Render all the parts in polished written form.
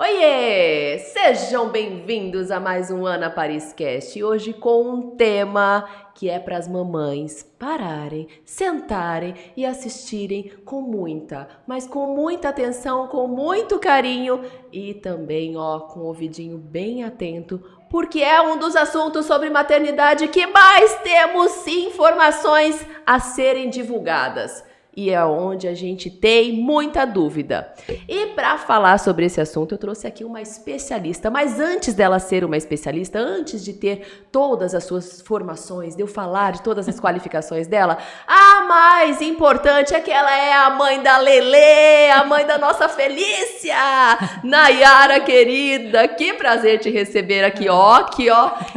Oiê! Sejam bem-vindos a mais um Ana Paris Cast. Hoje com um tema que é para as mamães pararem, sentarem e assistirem com muita, mas com muita atenção, com muito carinho e também, com o ouvidinho bem atento, porque é um dos assuntos sobre maternidade que mais temos informações a serem divulgadas. E é onde a gente tem muita dúvida. E para falar sobre esse assunto, eu trouxe aqui uma especialista. Mas antes dela ser uma especialista, antes de ter todas as suas formações, de eu falar de todas as qualificações dela, a mais importante é que ela é a mãe da Lelê, a mãe da nossa Felícia! Nayara, querida, que prazer te receber aqui, ó.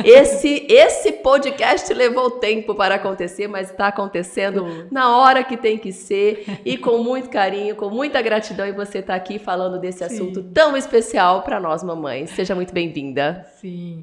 Esse podcast levou tempo para acontecer, mas está acontecendo na hora que tem que ser. E com muito carinho, com muita gratidão, e você tá aqui falando desse assunto tão especial para nós mamães. Seja muito bem-vinda. Sim.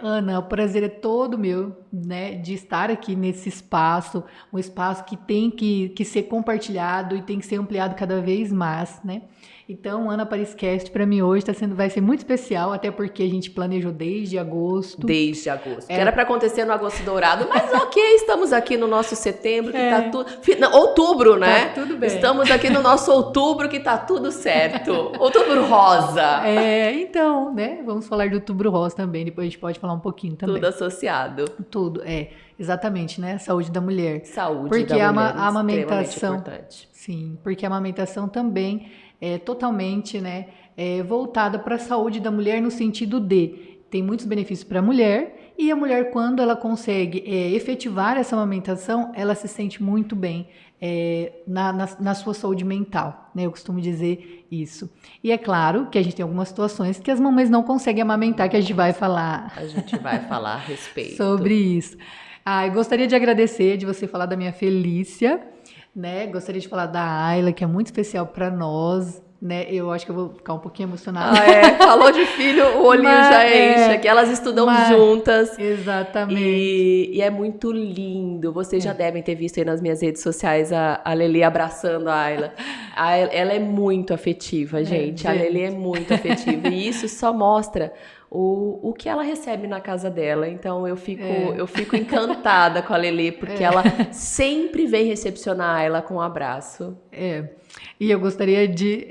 Ana, o prazer é todo meu, né, de estar aqui nesse espaço, um espaço que tem que ser compartilhado e tem que ser ampliado cada vez mais, né? Então, Ana Paris Cast, para mim hoje vai ser muito especial, até porque a gente planejou desde agosto. Desde agosto. Que era para acontecer no agosto dourado, mas ok, estamos aqui no nosso setembro, que tá tudo... Outubro, né? Tá tudo bem. Estamos aqui no nosso outubro, que tá tudo certo. Outubro rosa. Então, né? Vamos falar do outubro rosa também, depois a gente pode falar um pouquinho também. Tudo associado. Tudo, exatamente, né? Saúde da mulher. Saúde porque da mulher, a amamentação, importante. Sim, porque a amamentação também é totalmente, né, voltada para a saúde da mulher no sentido de tem muitos benefícios para a mulher e a mulher, quando ela consegue efetivar essa amamentação, ela se sente muito bem na sua saúde mental, né? Eu costumo dizer isso. E é claro que a gente tem algumas situações que as mamães não conseguem amamentar, que a gente vai falar. A gente vai falar a respeito. Sobre isso. Eu gostaria de agradecer, de você falar da minha Felícia, né? Gostaria de falar da Ayla, que é muito especial para nós, né? Eu acho que eu vou ficar um pouquinho emocionada. Falou de filho, o olhinho já enche, que elas estudam juntas. Exatamente. E é muito lindo. Vocês já devem ter visto aí nas minhas redes sociais a Lelê abraçando a Ayla. Ela é muito afetiva, gente. A Lelê é muito afetiva. E isso só mostra o que ela recebe na casa dela. Então eu fico encantada com a Lelê, porque ela sempre vem recepcionar ela com um abraço. E eu gostaria de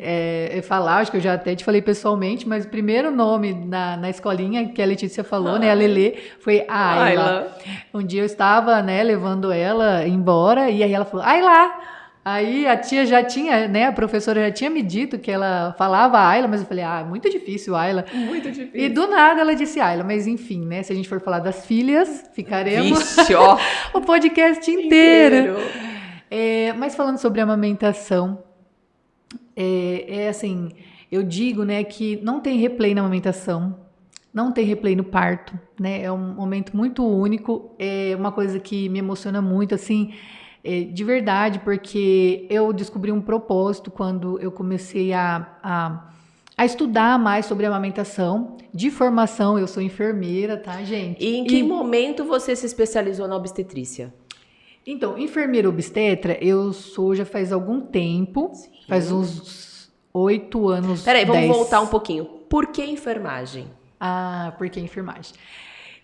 falar, acho que eu já até te falei pessoalmente, mas o primeiro nome na escolinha que a Letícia falou, né, a Lelê, foi a Ayla. Um dia eu estava, né, levando ela embora, e aí ela falou, Ayla! Aí a tia já tinha, né, a professora já tinha me dito que ela falava Ayla, mas eu falei, muito difícil, Ayla. Muito difícil. E do nada ela disse Ayla, mas enfim, né, se a gente for falar das filhas, ficaremos o podcast inteiro. Mas falando sobre amamentação, assim, eu digo, né, que não tem replay na amamentação, não tem replay no parto, né, é um momento muito único, é uma coisa que me emociona muito, assim, de verdade, porque eu descobri um propósito quando eu comecei a estudar mais sobre amamentação. De formação, eu sou enfermeira, tá, gente? E em que momento você se especializou na obstetrícia? Então, enfermeira obstetra, eu sou já faz algum tempo, faz uns 8 anos. Peraí, vamos voltar um pouquinho. Por que enfermagem? Por que enfermagem?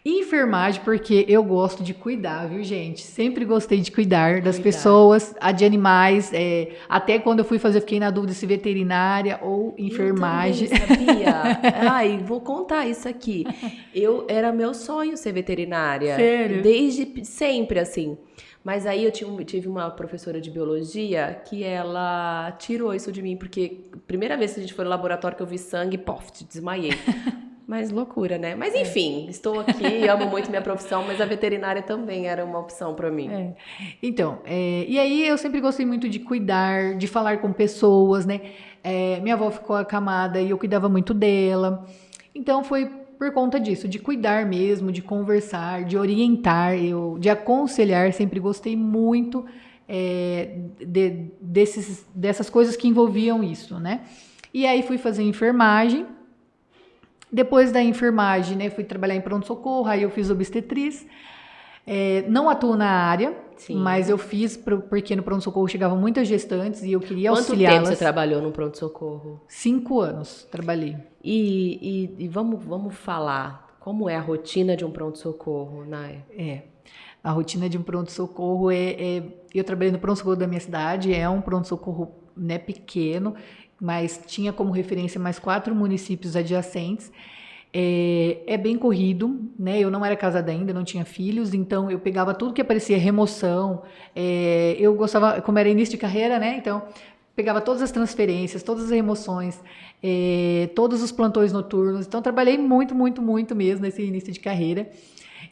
Enfermagem porque eu gosto de cuidar, viu, gente? Sempre gostei de cuidar das pessoas, de animais. Até quando eu fui fazer, fiquei na dúvida se veterinária ou enfermagem. Eu também sabia. Vou contar isso aqui. Era meu sonho ser veterinária. Sério? Desde sempre, assim. Mas aí eu tive uma professora de biologia que ela tirou isso de mim, porque a primeira vez que a gente foi no laboratório que eu vi sangue, desmaiei. Mas loucura, né? Mas enfim, estou aqui, amo muito minha profissão, mas a veterinária também era uma opção para mim. Então, e aí eu sempre gostei muito de cuidar, de falar com pessoas, né? Minha avó ficou acamada e eu cuidava muito dela. Então foi por conta disso, de cuidar mesmo, de conversar, de orientar, de aconselhar, sempre gostei muito dessas coisas que envolviam isso, né? E aí fui fazer enfermagem. Depois da enfermagem, né, fui trabalhar em pronto-socorro, aí eu fiz obstetriz. Não atuo na área, Sim. Mas eu fiz porque no pronto-socorro chegavam muitas gestantes e eu queria Quanto auxiliá-las. tempo você trabalhou no pronto-socorro? 5 anos trabalhei. E vamos falar, como é a rotina de um pronto-socorro, Nay? A rotina de um pronto-socorro eu trabalhei no pronto-socorro da minha cidade, é um pronto-socorro, né, pequeno, mas tinha como referência mais 4 municípios adjacentes. É bem corrido, né? Eu não era casada ainda, não tinha filhos, então eu pegava tudo que aparecia, remoção. Eu gostava, como era início de carreira, né? Então pegava todas as transferências, todas as remoções, todos os plantões noturnos. Então trabalhei muito, muito, muito mesmo nesse início de carreira.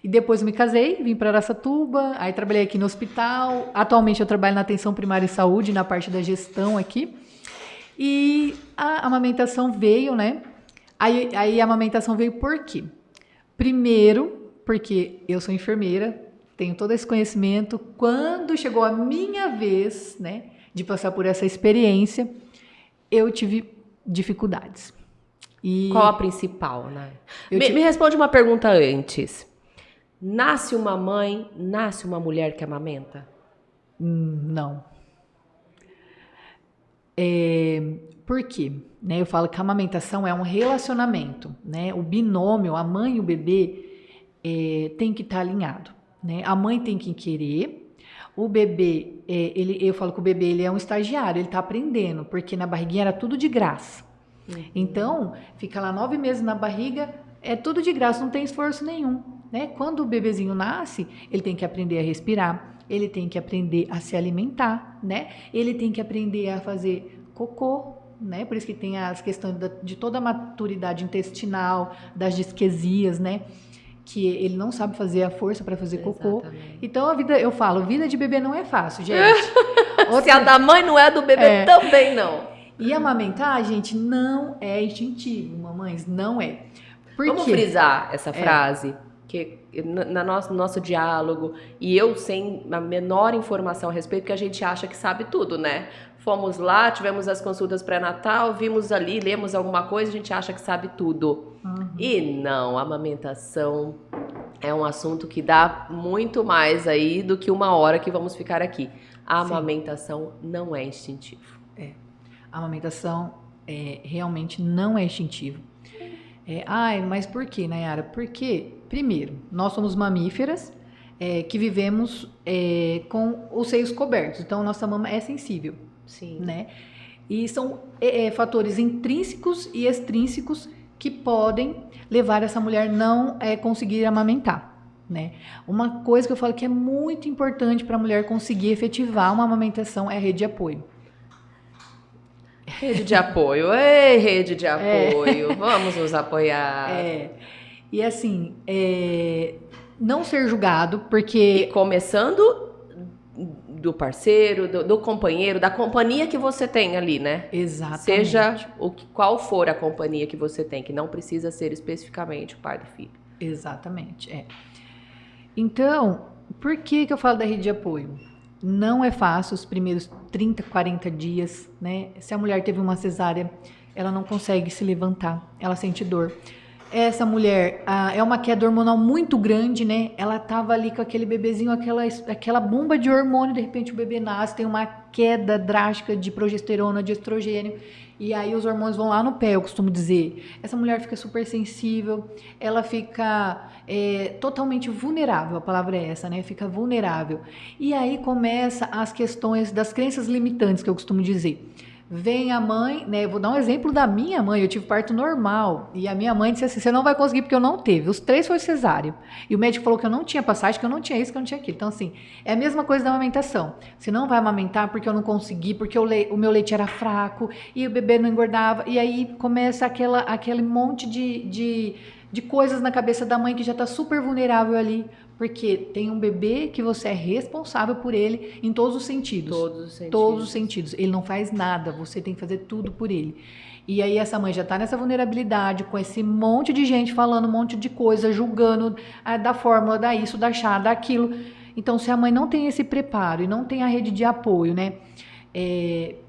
E depois eu me casei, vim para Araçatuba, aí trabalhei aqui no hospital. Atualmente eu trabalho na atenção primária e saúde, na parte da gestão aqui. E a amamentação veio, né? Aí a amamentação veio por quê? Primeiro, porque eu sou enfermeira, tenho todo esse conhecimento. Quando chegou a minha vez, né, de passar por essa experiência, eu tive dificuldades. Qual a principal, né? Me responde uma pergunta antes. Nasce uma mãe, nasce uma mulher que amamenta? Não. Por quê? Né, eu falo que a amamentação é um relacionamento, né? O binômio, a mãe e o bebê, tem que estar alinhado, né? A mãe tem que querer, o bebê, eu falo que o bebê ele é um estagiário, ele está aprendendo, porque na barriguinha era tudo de graça. Então, fica lá 9 meses na barriga, é tudo de graça, não tem esforço nenhum, né? Quando o bebezinho nasce, ele tem que aprender a respirar, ele tem que aprender a se alimentar, né? Ele tem que aprender a fazer cocô, né? Por isso que tem as questões de toda a maturidade intestinal, das disquesias, né? Que ele não sabe fazer a força para fazer cocô. Então, eu falo, vida de bebê não é fácil, gente. Se a da mãe não é, do bebê também não. E amamentar, gente, não é instintivo, mamães, não é. Vamos frisar essa frase, que no nosso diálogo, e eu sem a menor informação a respeito, porque a gente acha que sabe tudo, né? Fomos lá, tivemos as consultas pré-natal, vimos ali, lemos alguma coisa, a gente acha que sabe tudo. E não, a amamentação é um assunto que dá muito mais aí do que 1 hora que vamos ficar aqui. A amamentação não é instintivo. A amamentação realmente não é instintivo. Mas por quê, Nayara? Porque, primeiro, nós somos mamíferas que vivemos com os seios cobertos. Então, nossa mama é sensível. Sim. Né? E são fatores intrínsecos e extrínsecos que podem levar essa mulher não conseguir amamentar. Né? Uma coisa que eu falo que é muito importante para a mulher conseguir efetivar uma amamentação é a rede de apoio. Rede de apoio, ei, rede de apoio, vamos nos apoiar. E assim, não ser julgado, porque... E começando do parceiro, do companheiro, da companhia que você tem ali, né? Exatamente. Seja qual for a companhia que você tem, que não precisa ser especificamente o pai do filho. Exatamente, Então, por que eu falo da rede de apoio? Não é fácil os primeiros 30, 40 dias, né? Se a mulher teve uma cesárea, ela não consegue se levantar, ela sente dor. Essa mulher é uma queda hormonal muito grande, né? Ela tava ali com aquele bebezinho, aquela bomba de hormônio, de repente o bebê nasce, tem uma queda drástica de progesterona, de estrogênio, e aí os hormônios vão lá no pé, eu costumo dizer. Essa mulher fica super sensível, ela fica totalmente vulnerável, a palavra é essa, né? Fica vulnerável. E aí começa as questões das crenças limitantes, que eu costumo dizer. Vem a mãe, né? Eu vou dar um exemplo da minha mãe. Eu tive parto normal e a minha mãe disse assim: você não vai conseguir porque eu não teve. Os 3 foi cesárea. E o médico falou que eu não tinha passagem, que eu não tinha isso, que eu não tinha aquilo. Então, assim, é a mesma coisa da amamentação. Você não vai amamentar porque eu não consegui, porque o meu leite era fraco e o bebê não engordava. E aí começa aquele monte de coisas na cabeça da mãe que já está super vulnerável ali. Porque tem um bebê que você é responsável por ele em todos os sentidos. Todos os sentidos. Ele não faz nada, você tem que fazer tudo por ele. E aí essa mãe já tá nessa vulnerabilidade, com esse monte de gente falando um monte de coisa, julgando da fórmula, da isso, da chá, daquilo. Então, se a mãe não tem esse preparo e não tem a rede de apoio, né?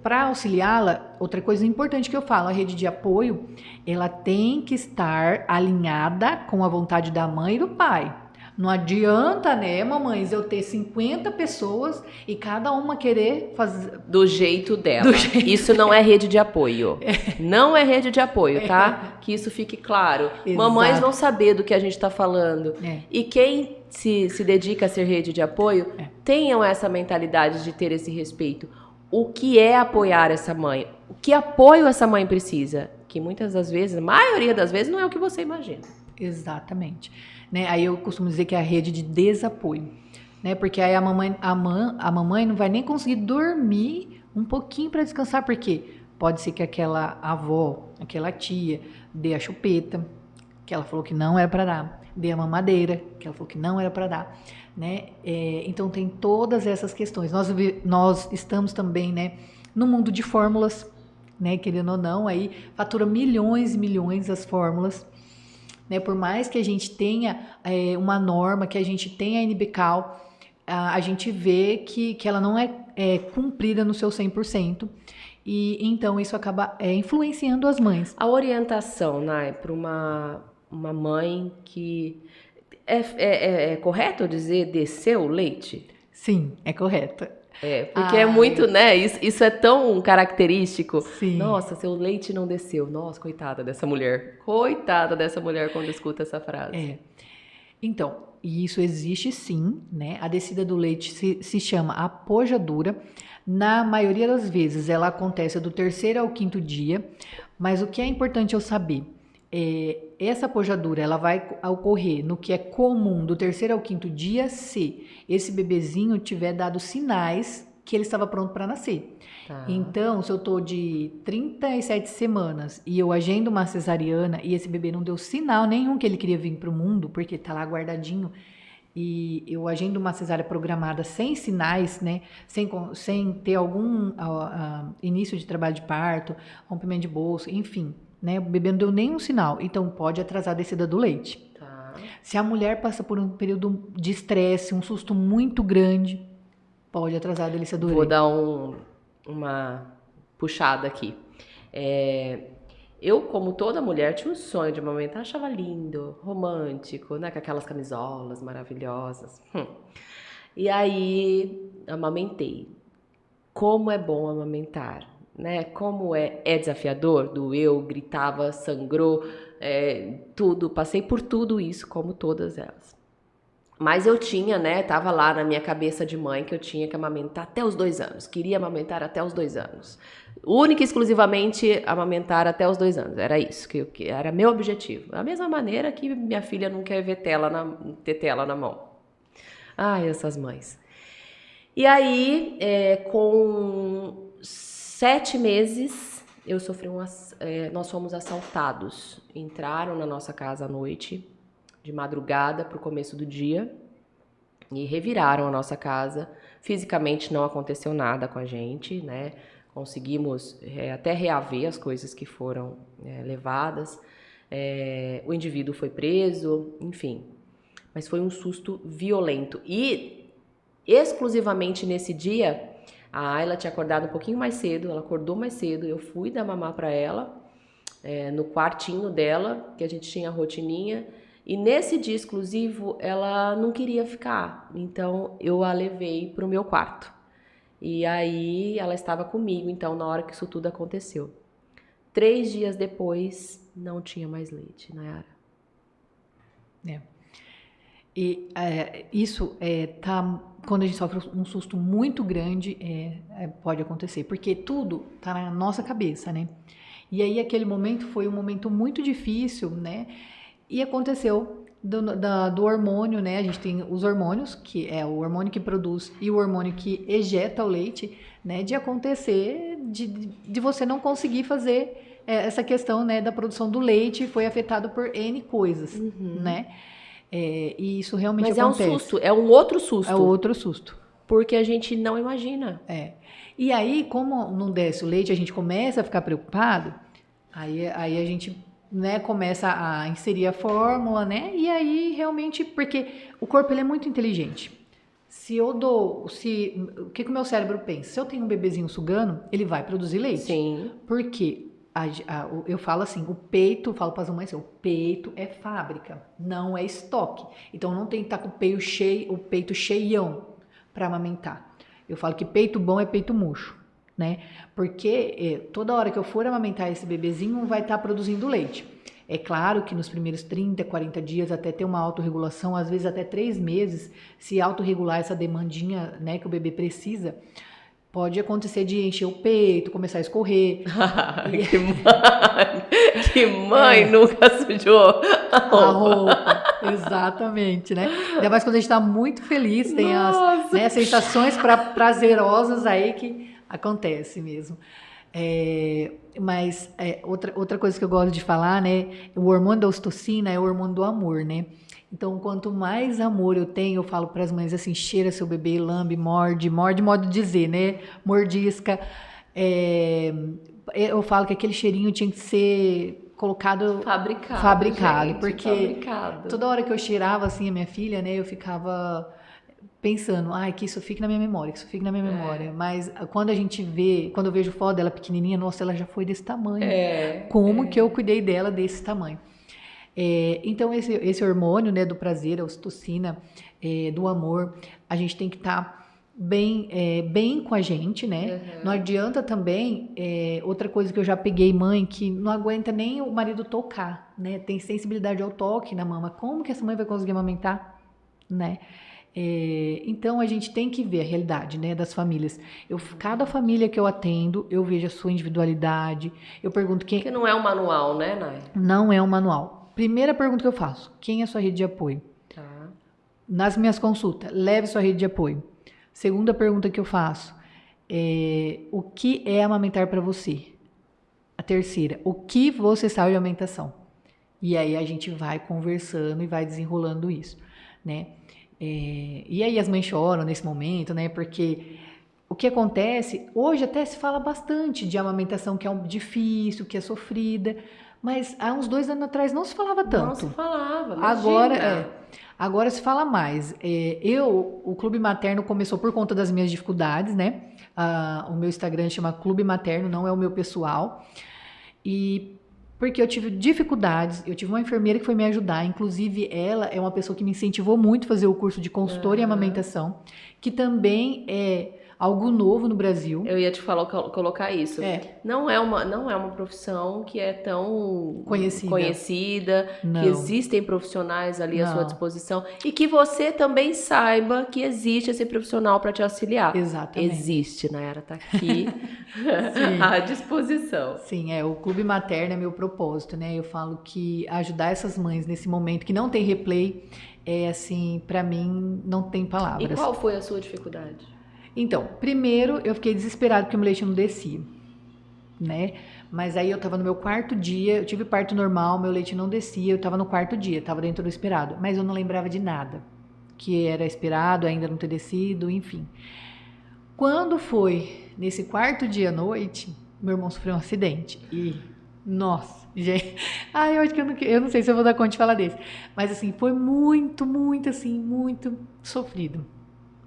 Para auxiliá-la, outra coisa importante que eu falo, a rede de apoio, ela tem que estar alinhada com a vontade da mãe e do pai. Não adianta, né, mamães, eu ter 50 pessoas e cada uma querer fazer do jeito dela. Isso não é rede de apoio. Não é rede de apoio, tá? Que isso fique claro. Mamães vão saber do que a gente está falando. E quem se dedica a ser rede de apoio, tenham essa mentalidade de ter esse respeito. O que é apoiar essa mãe? O que apoio essa mãe precisa? Que muitas das vezes, a maioria das vezes, não é o que você imagina. Exatamente. Né? Aí eu costumo dizer que é a rede de desapoio. Né? Porque aí a mamãe não vai nem conseguir dormir um pouquinho para descansar, porque pode ser que aquela avó, aquela tia, dê a chupeta, que ela falou que não era para dar, dê a mamadeira, que ela falou que não era para dar. Né? Então tem todas essas questões. Nós estamos também, né, no mundo de fórmulas, né, querendo ou não, aí fatura milhões e milhões as fórmulas. Né, por mais que a gente tenha uma norma, que a gente tenha a NBCAL, a gente vê que ela não é cumprida no seu 100%, e então isso acaba influenciando as mães. A orientação, Nai, para uma mãe que... É correto dizer descer o leite? Sim, é correto. Porque é muito, né? Isso é tão característico. Sim. Nossa, seu leite não desceu. Nossa, coitada dessa mulher. Coitada dessa mulher quando escuta essa frase. Então, isso existe sim, né? A descida do leite se chama apojadura. Na maioria das vezes, ela acontece do 3º ao 5º dia. Mas o que é importante eu saber? Essa apojadura ela vai ocorrer no que é comum do 3º ao 5º dia se esse bebezinho tiver dado sinais que ele estava pronto para nascer. Tá. Então, se eu tô de 37 semanas e eu agendo uma cesariana e esse bebê não deu sinal nenhum que ele queria vir para o mundo, porque tá lá guardadinho, e eu agendo uma cesárea programada sem sinais, né, sem ter algum início de trabalho de parto, rompimento de bolsa, enfim, né, o bebê não deu nenhum sinal, então pode atrasar a descida do leite. Tá. Se a mulher passa por um período de estresse, um susto muito grande, pode atrasar a descida do leite. Vou dar uma puxada aqui. Eu, como toda mulher, tinha um sonho de amamentar, achava lindo, romântico, né, com aquelas camisolas maravilhosas. E aí, amamentei. Como é bom amamentar, né? Como é desafiador, doeu, gritava, sangrou, tudo, passei por tudo isso, como todas elas. Mas eu tinha, né, tava lá na minha cabeça de mãe que eu tinha que amamentar até os 2 anos, queria amamentar até os 2 anos. Única e exclusivamente amamentar até os 2 anos, era isso, que era meu objetivo. Da mesma maneira que minha filha não quer ver ter tela na mão. Ai, essas mães. E aí, com 7 meses, eu sofri nós fomos assaltados. Entraram na nossa casa à noite, de madrugada para o começo do dia, e reviraram a nossa casa. Fisicamente não aconteceu nada com a gente, né? Conseguimos até reaver as coisas que foram levadas. O indivíduo foi preso, enfim. Mas foi um susto violento. E exclusivamente nesse dia, a Ayla tinha acordado um pouquinho mais cedo, ela acordou mais cedo, eu fui dar mamar para ela, no quartinho dela, que a gente tinha a rotininha. E nesse dia exclusivo, ela não queria ficar, então eu a levei para o meu quarto. E aí ela estava comigo, então, na hora que isso tudo aconteceu. 3 dias depois, não tinha mais leite, Nayara. E isso quando a gente sofre um susto muito grande, pode acontecer, porque tudo tá na nossa cabeça, né? E aí aquele momento foi um momento muito difícil, né? E aconteceu do hormônio, né? A gente tem os hormônios, que é o hormônio que produz e o hormônio que ejeta o leite, né? De acontecer, de você não conseguir fazer essa questão, né? Da produção do leite, foi afetado por N coisas, né? E isso realmente acontece. Mas é um susto, é um outro susto. É outro susto. Porque a gente não imagina. E aí, como não desce o leite, a gente começa a ficar preocupado, aí a gente... né, começa a inserir a fórmula, né, e aí realmente, porque o corpo ele é muito inteligente. O que o meu cérebro pensa? Se eu tenho um bebezinho sugando, ele vai produzir leite. Sim. Porque eu falo assim, eu falo para as mães assim, o peito é fábrica, não é estoque. Então não tem que estar com o peito cheião para amamentar. Eu falo que peito bom é peito murcho, né? Porque toda hora que eu for amamentar esse bebezinho vai estar produzindo leite. É claro que nos primeiros 30, 40 dias, até ter uma autorregulação, às vezes até 3 meses, se autorregular essa demandinha, né, que o bebê precisa, pode acontecer de encher o peito, começar a escorrer. Que mãe nunca sujou a roupa. Exatamente, né? Ainda mais quando a gente está muito feliz, tem as, né, sensações prazerosas aí que acontece mesmo. Mas outra coisa que eu gosto de falar, né? O hormônio da ocitocina é o hormônio do amor, né? Então, quanto mais amor eu tenho, eu falo para as mães assim, cheira seu bebê, lambe, morde, modo de dizer, né? Mordisca. Eu falo que aquele cheirinho tinha que ser colocado... Fabricado, gente, porque toda hora que eu cheirava assim a minha filha, né? Eu ficava pensando, que isso fique na minha memória, Mas quando eu vejo foto dela pequenininha, nossa, ela já foi desse tamanho. Que eu cuidei dela desse tamanho? Então, esse hormônio, né, do prazer, a ocitocina, do amor, a gente tem que estar bem com a gente, né? Não adianta também, outra coisa que eu já peguei mãe, que não aguenta nem o marido tocar, né? Tem sensibilidade ao toque na mama. Como que essa mãe vai conseguir amamentar, né? Então, a gente tem que ver a realidade, né, das famílias. Cada família que eu atendo, eu vejo a sua individualidade, eu pergunto quem... Porque não é um manual, né, Nay? Não é um manual. Primeira pergunta que eu faço, quem é a sua rede de apoio? Tá. Nas minhas consultas, leve sua rede de apoio. Segunda pergunta que eu faço, o que é amamentar para você? A terceira, o que você sabe de amamentação? E aí a gente vai conversando e vai desenrolando isso, né? E aí as mães choram nesse momento, né? Porque o que acontece, hoje até se fala bastante de amamentação que é difícil, que é sofrida, mas há uns 2 anos atrás não se falava tanto. Não se falava, imagina. Agora se fala mais. O Clube Materno começou por conta das minhas dificuldades, né? O meu Instagram chama Clube Materno, não é o meu pessoal. E porque eu tive dificuldades, eu tive uma enfermeira que foi me ajudar, inclusive ela é uma pessoa que me incentivou muito a fazer o curso de consultora em amamentação, que também é algo novo no Brasil. Eu ia te colocar isso. Não é uma profissão que é tão conhecida, Não. que existem profissionais ali à sua disposição e que você também saiba que existe esse profissional para te auxiliar. Exatamente. Existe, Nayara tá aqui à disposição. Sim, o Clube Materno é meu propósito, né? Eu falo que ajudar essas mães nesse momento que não tem replay, assim, para mim não tem palavras. E qual foi a sua dificuldade? Então, primeiro eu fiquei desesperada porque o meu leite não descia, né? Mas aí eu tava no meu 4º dia, eu tive parto normal, meu leite não descia, eu tava no 4º dia, tava dentro do esperado, mas eu não lembrava de nada, que era esperado, ainda não ter descido, enfim. Quando foi nesse 4º dia à noite, meu irmão sofreu um acidente e, nossa, gente, eu acho que eu não sei se eu vou dar conta de falar desse, mas assim, foi muito sofrido.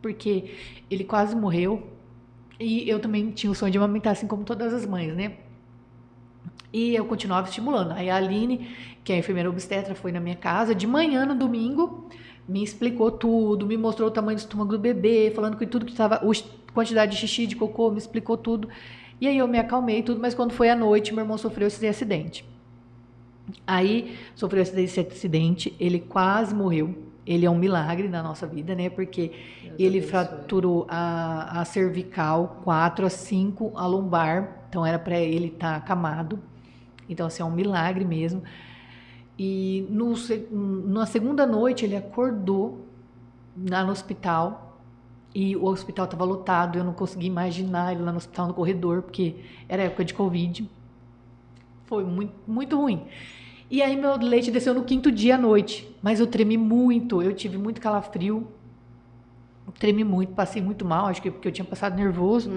Porque ele quase morreu e eu também tinha o sonho de amamentar, assim como todas as mães, né? E eu continuava estimulando. Aí a Aline, que é a enfermeira obstetra, foi na minha casa de manhã no domingo, me explicou tudo, me mostrou o tamanho do estômago do bebê, falando que tudo que estava, quantidade de xixi, de cocô, me explicou tudo. E aí eu me acalmei e tudo, mas quando foi à noite, meu irmão sofreu esse acidente. Aí sofreu esse acidente, ele quase morreu. Ele é um milagre na nossa vida, né? Porque ele fraturou a cervical 4 a 5, a lombar. Então, era para ele estar acamado. Então, assim, é um milagre mesmo. E na segunda noite, ele acordou lá no hospital. E o hospital estava lotado. Eu não conseguia imaginar ele lá no hospital, no corredor, porque era época de Covid. Foi muito ruim. E aí meu leite desceu no 5º dia à noite, mas eu tremi muito, eu tive muito calafrio, tremi muito, passei muito mal, acho que porque eu tinha passado nervoso.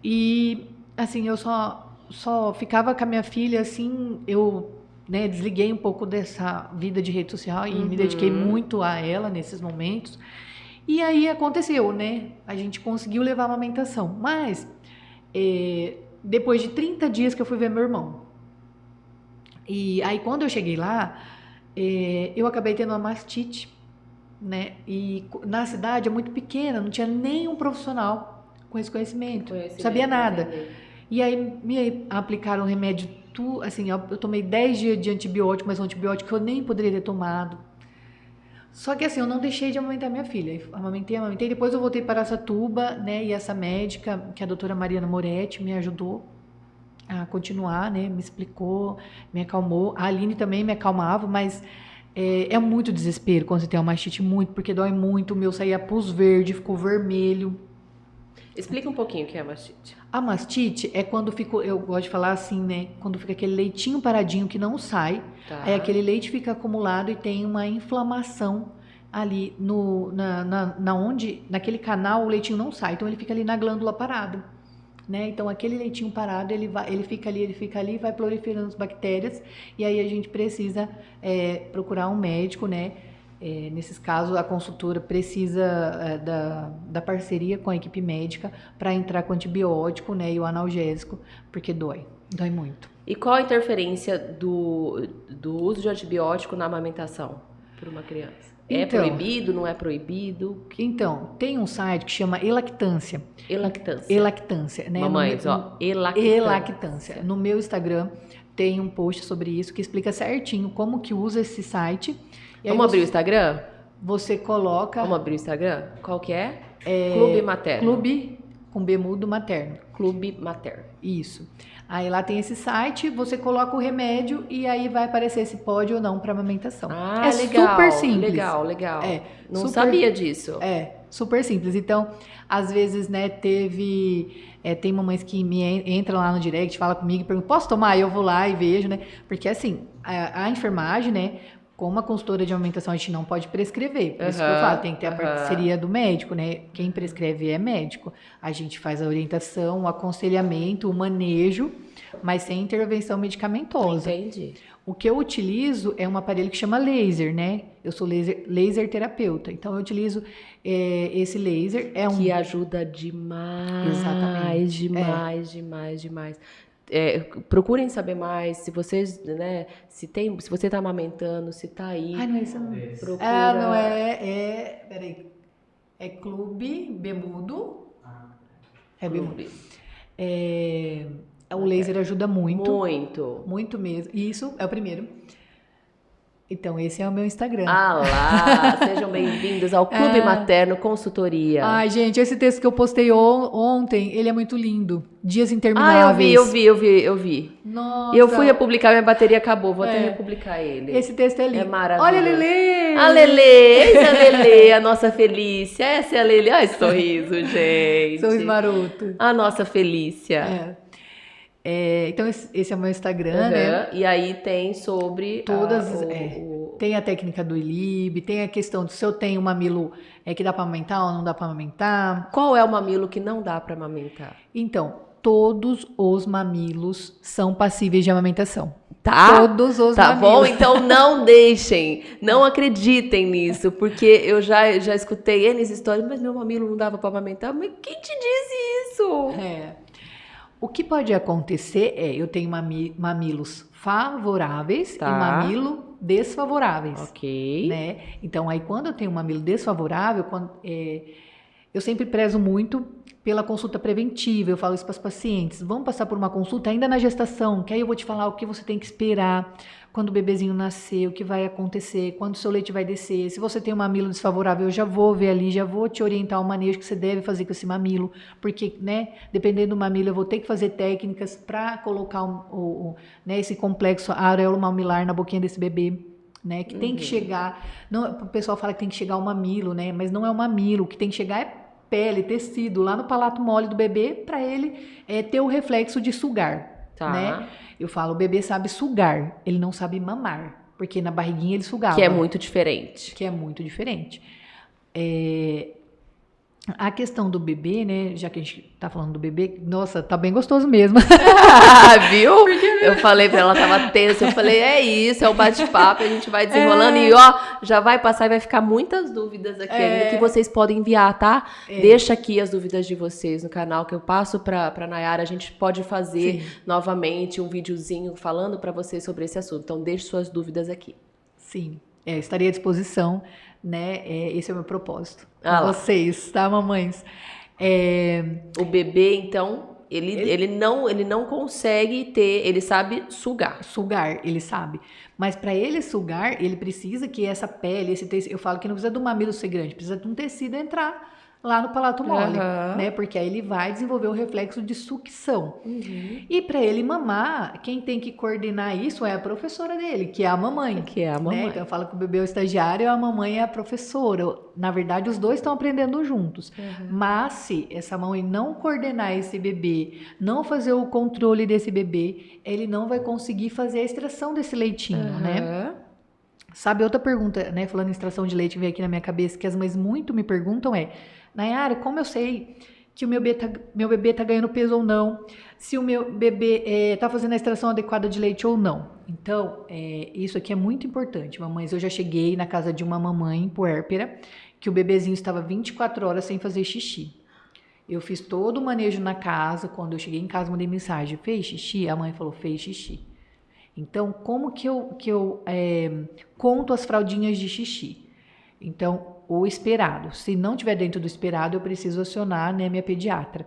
E assim, eu só ficava com a minha filha, assim, eu, né, desliguei um pouco dessa vida de rede social e me dediquei muito a ela nesses momentos. E aí aconteceu, né, a gente conseguiu levar a amamentação, mas depois de 30 dias que eu fui ver meu irmão. E aí, quando eu cheguei lá, eu acabei tendo uma mastite, né? E na cidade é muito pequena, não tinha nenhum profissional com esse conhecimento, não sabia nada. Entendi. E aí me aplicaram remédio, assim, eu tomei 10 dias de antibiótico, mas um antibiótico que eu nem poderia ter tomado. Só que assim, eu não deixei de amamentar minha filha. Amamentei. Depois eu voltei para Araçatuba, né? E essa médica, que é a doutora Mariana Moretti, me ajudou a continuar, né? Me explicou, me acalmou. A Aline também me acalmava, mas é muito desespero quando você tem uma mastite, muito, porque dói muito. O meu saía pus verde, ficou vermelho. Explica um pouquinho o que é mastite. A mastite é quando fica, eu gosto de falar assim, né? Quando fica aquele leitinho paradinho que não sai, Tá. aí aquele leite fica acumulado e tem uma inflamação ali naquele canal o leitinho não sai, então ele fica ali na glândula parado, né? Então aquele leitinho parado ele fica ali, vai proliferando as bactérias e aí a gente precisa procurar um médico, né? Nesses casos, a consultora precisa da parceria com a equipe médica para entrar com antibiótico, né, e o analgésico, porque dói muito. E qual a interferência do uso de antibiótico na amamentação por uma criança? É Então, proibido, não é proibido? Então, tem um site que chama Elactância. Elactância. Né? Mamães, elactância. Elactância. No meu Instagram tem um post sobre isso que explica certinho como que usa esse site. Vamos abrir o Instagram? Você coloca... Vamos abrir o Instagram? Qual que é? Clube Materno. Clube com B mudo materno. Clube Materno. Isso. Aí lá tem esse site, você coloca o remédio e aí vai aparecer se pode ou não para amamentação. Ah, legal. Super simples. Legal. Não super, sabia disso. Super simples. Então, às vezes, né, tem mamães que entram lá no direct, fala comigo e perguntam, posso tomar? Eu vou lá e vejo, né? Porque assim, a enfermagem, né, como a consultora de amamentação, a gente não pode prescrever. Por isso que eu falo, tem que ter a parceria do médico, né? Quem prescreve é médico. A gente faz a orientação, o aconselhamento, o manejo, mas sem intervenção medicamentosa. Entendi. O que eu utilizo é um aparelho que chama laser, né? Eu sou laser terapeuta. Então, eu utilizo esse laser. Que ajuda demais. Exatamente. Demais. Procurem saber mais, se vocês, né, se você tá amamentando, se tá aí. Ah, não é isso não. Procura. Não peraí. É Clube Bemudo. É Bemudo. O laser ajuda muito. Muito mesmo. Isso é o primeiro. Então, esse é o meu Instagram. Ah lá! Sejam bem-vindos ao Clube Materno Consultoria. Ai, gente, esse texto que eu postei ontem, ele é muito lindo. Dias Intermináveis. Eu vi. Nossa. Eu fui republicar, minha bateria acabou. Vou até republicar ele. Esse texto é lindo. É maravilhoso. Olha a Lelê! A Lelê! Eis a Lelê, a nossa Felícia. Essa é a Lelê. Ai, sorriso, gente. Sorriso maroto. A nossa Felícia. Então, esse é o meu Instagram, né? E aí tem sobre... Tem a técnica do ILIB, tem a questão de se eu tenho um mamilo que dá para amamentar ou não dá para amamentar. Qual é o mamilo que não dá para amamentar? Então, todos os mamilos são passíveis de amamentação. Tá? Todos os mamilos. Tá bom? Então não deixem, não acreditem nisso, porque eu já escutei N histórias, mas meu mamilo não dava para amamentar. Mas quem te disse isso? O que pode acontecer eu tenho mamilos favoráveis e mamilo desfavoráveis. Ok. Né? Então, aí quando eu tenho um mamilo desfavorável, eu sempre prezo muito pela consulta preventiva. Eu falo isso para os pacientes. Vamos passar por uma consulta ainda na gestação, que aí eu vou te falar o que você tem que esperar quando o bebezinho nascer, o que vai acontecer, quando o seu leite vai descer. Se você tem um mamilo desfavorável, eu já vou ver ali, já vou te orientar o manejo que você deve fazer com esse mamilo, porque, né, dependendo do mamilo, eu vou ter que fazer técnicas para colocar esse complexo areolo-mamilar na boquinha desse bebê, né, que tem que chegar, não, o pessoal fala que tem que chegar o mamilo, né, mas não é o mamilo, o que tem que chegar é pele, tecido, lá no palato mole do bebê, para ele ter o reflexo de sugar, né? Eu falo, o bebê sabe sugar, ele não sabe mamar, porque na barriguinha ele sugava. Que é muito diferente. A questão do bebê, né? Já que a gente tá falando do bebê, nossa, tá bem gostoso mesmo. Viu? Eu falei pra ela, tava tensa. Eu falei, é isso, é o bate-papo, a gente vai desenrolando. E ó, já vai passar e vai ficar muitas dúvidas aqui ainda que vocês podem enviar, tá? Deixa aqui as dúvidas de vocês no canal que eu passo pra Nayara. A gente pode fazer novamente um videozinho falando pra vocês sobre esse assunto. Então, deixe suas dúvidas aqui. Sim, estarei à disposição, né? Esse é o meu propósito. Com vocês, tá, mamães? O bebê, então, ele não consegue ter, ele sabe sugar. Sugar, ele sabe. Mas para ele sugar, ele precisa que essa pele, esse tecido, eu falo que não precisa do mamilo ser grande, precisa de um tecido entrar lá no palato mole, né? Porque aí ele vai desenvolver o reflexo de sucção. E para ele mamar, quem tem que coordenar isso é a professora dele, que é a mamãe. Né? Então eu falo que o bebê é o estagiário, a mamãe é a professora. Na verdade, os dois estão aprendendo juntos. Mas se essa mãe não coordenar esse bebê, não fazer o controle desse bebê, ele não vai conseguir fazer a extração desse leitinho, né? Sabe, outra pergunta, né? Falando em extração de leite, veio aqui na minha cabeça, que as mães muito me perguntam Nayara, como eu sei que o meu bebê tá ganhando peso ou não? Se o meu bebê tá fazendo a extração adequada de leite ou não? Então, isso aqui é muito importante, mamães. Eu já cheguei na casa de uma mamãe puérpera, que o bebezinho estava 24 horas sem fazer xixi. Eu fiz todo o manejo na casa. Quando eu cheguei em casa, mandei mensagem: fez xixi? A mãe falou: fez xixi. Então, como que eu conto as fraldinhas de xixi? Então, o esperado. Se não tiver dentro do esperado, eu preciso acionar, né, minha pediatra.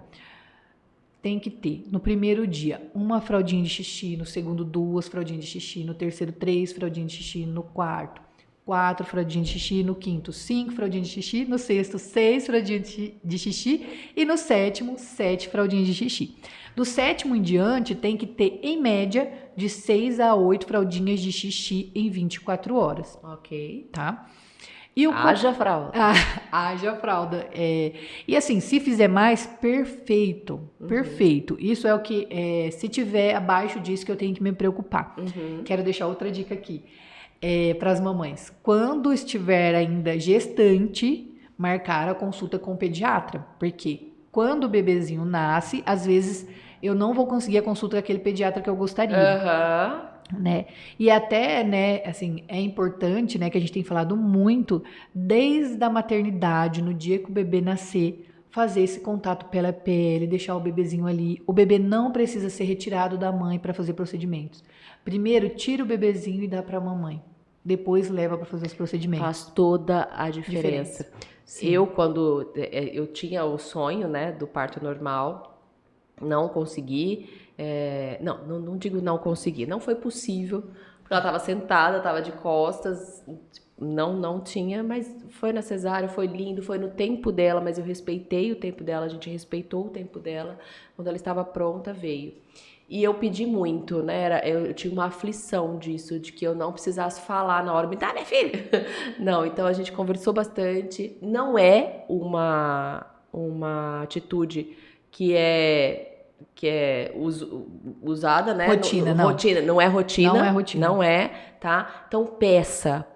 Tem que ter, no primeiro dia, uma fraldinha de xixi, no segundo, 2 fraldinhas de xixi, no terceiro, 3 fraldinhas de xixi, no quarto, 4 fraldinhas de xixi, no quinto, 5 fraldinhas de xixi, no sexto, 6 fraldinhas de xixi e no sétimo, 7 fraldinhas de xixi. Do sétimo em diante, tem que ter, em média, de 6 a 8 fraldinhas de xixi em 24 horas. Ok. Tá? Haja fralda. Haja fralda. E assim, se fizer mais, perfeito. Perfeito. Isso é o que, se tiver abaixo disso, que eu tenho que me preocupar. Quero deixar outra dica aqui para as mamães. Quando estiver ainda gestante, marcar a consulta com o pediatra. Porque quando o bebezinho nasce, às vezes eu não vou conseguir a consulta com aquele pediatra que eu gostaria. Né? E até, né, assim, é importante, né, que a gente tem falado muito, desde a maternidade, no dia que o bebê nascer, fazer esse contato pela pele, deixar o bebezinho ali. O bebê não precisa ser retirado da mãe para fazer procedimentos. Primeiro, tira o bebezinho e dá para a mamãe. Depois leva para fazer os procedimentos. Faz toda a diferença. Eu, quando eu tinha o sonho, né, do parto normal, não consegui. Não digo não consegui, não foi possível, porque ela estava sentada, estava de costas, não tinha, mas foi na cesárea, foi lindo, foi no tempo dela, mas eu respeitei o tempo dela, a gente respeitou o tempo dela, quando ela estava pronta, veio. E eu pedi muito, né, eu tinha uma aflição disso, de que eu não precisasse falar na hora, me dá, minha filha! Não, então a gente conversou bastante, não é uma atitude que é usada, né? Rotina, não. Não é rotina. Não é rotina. Não é, tá? Então, peça,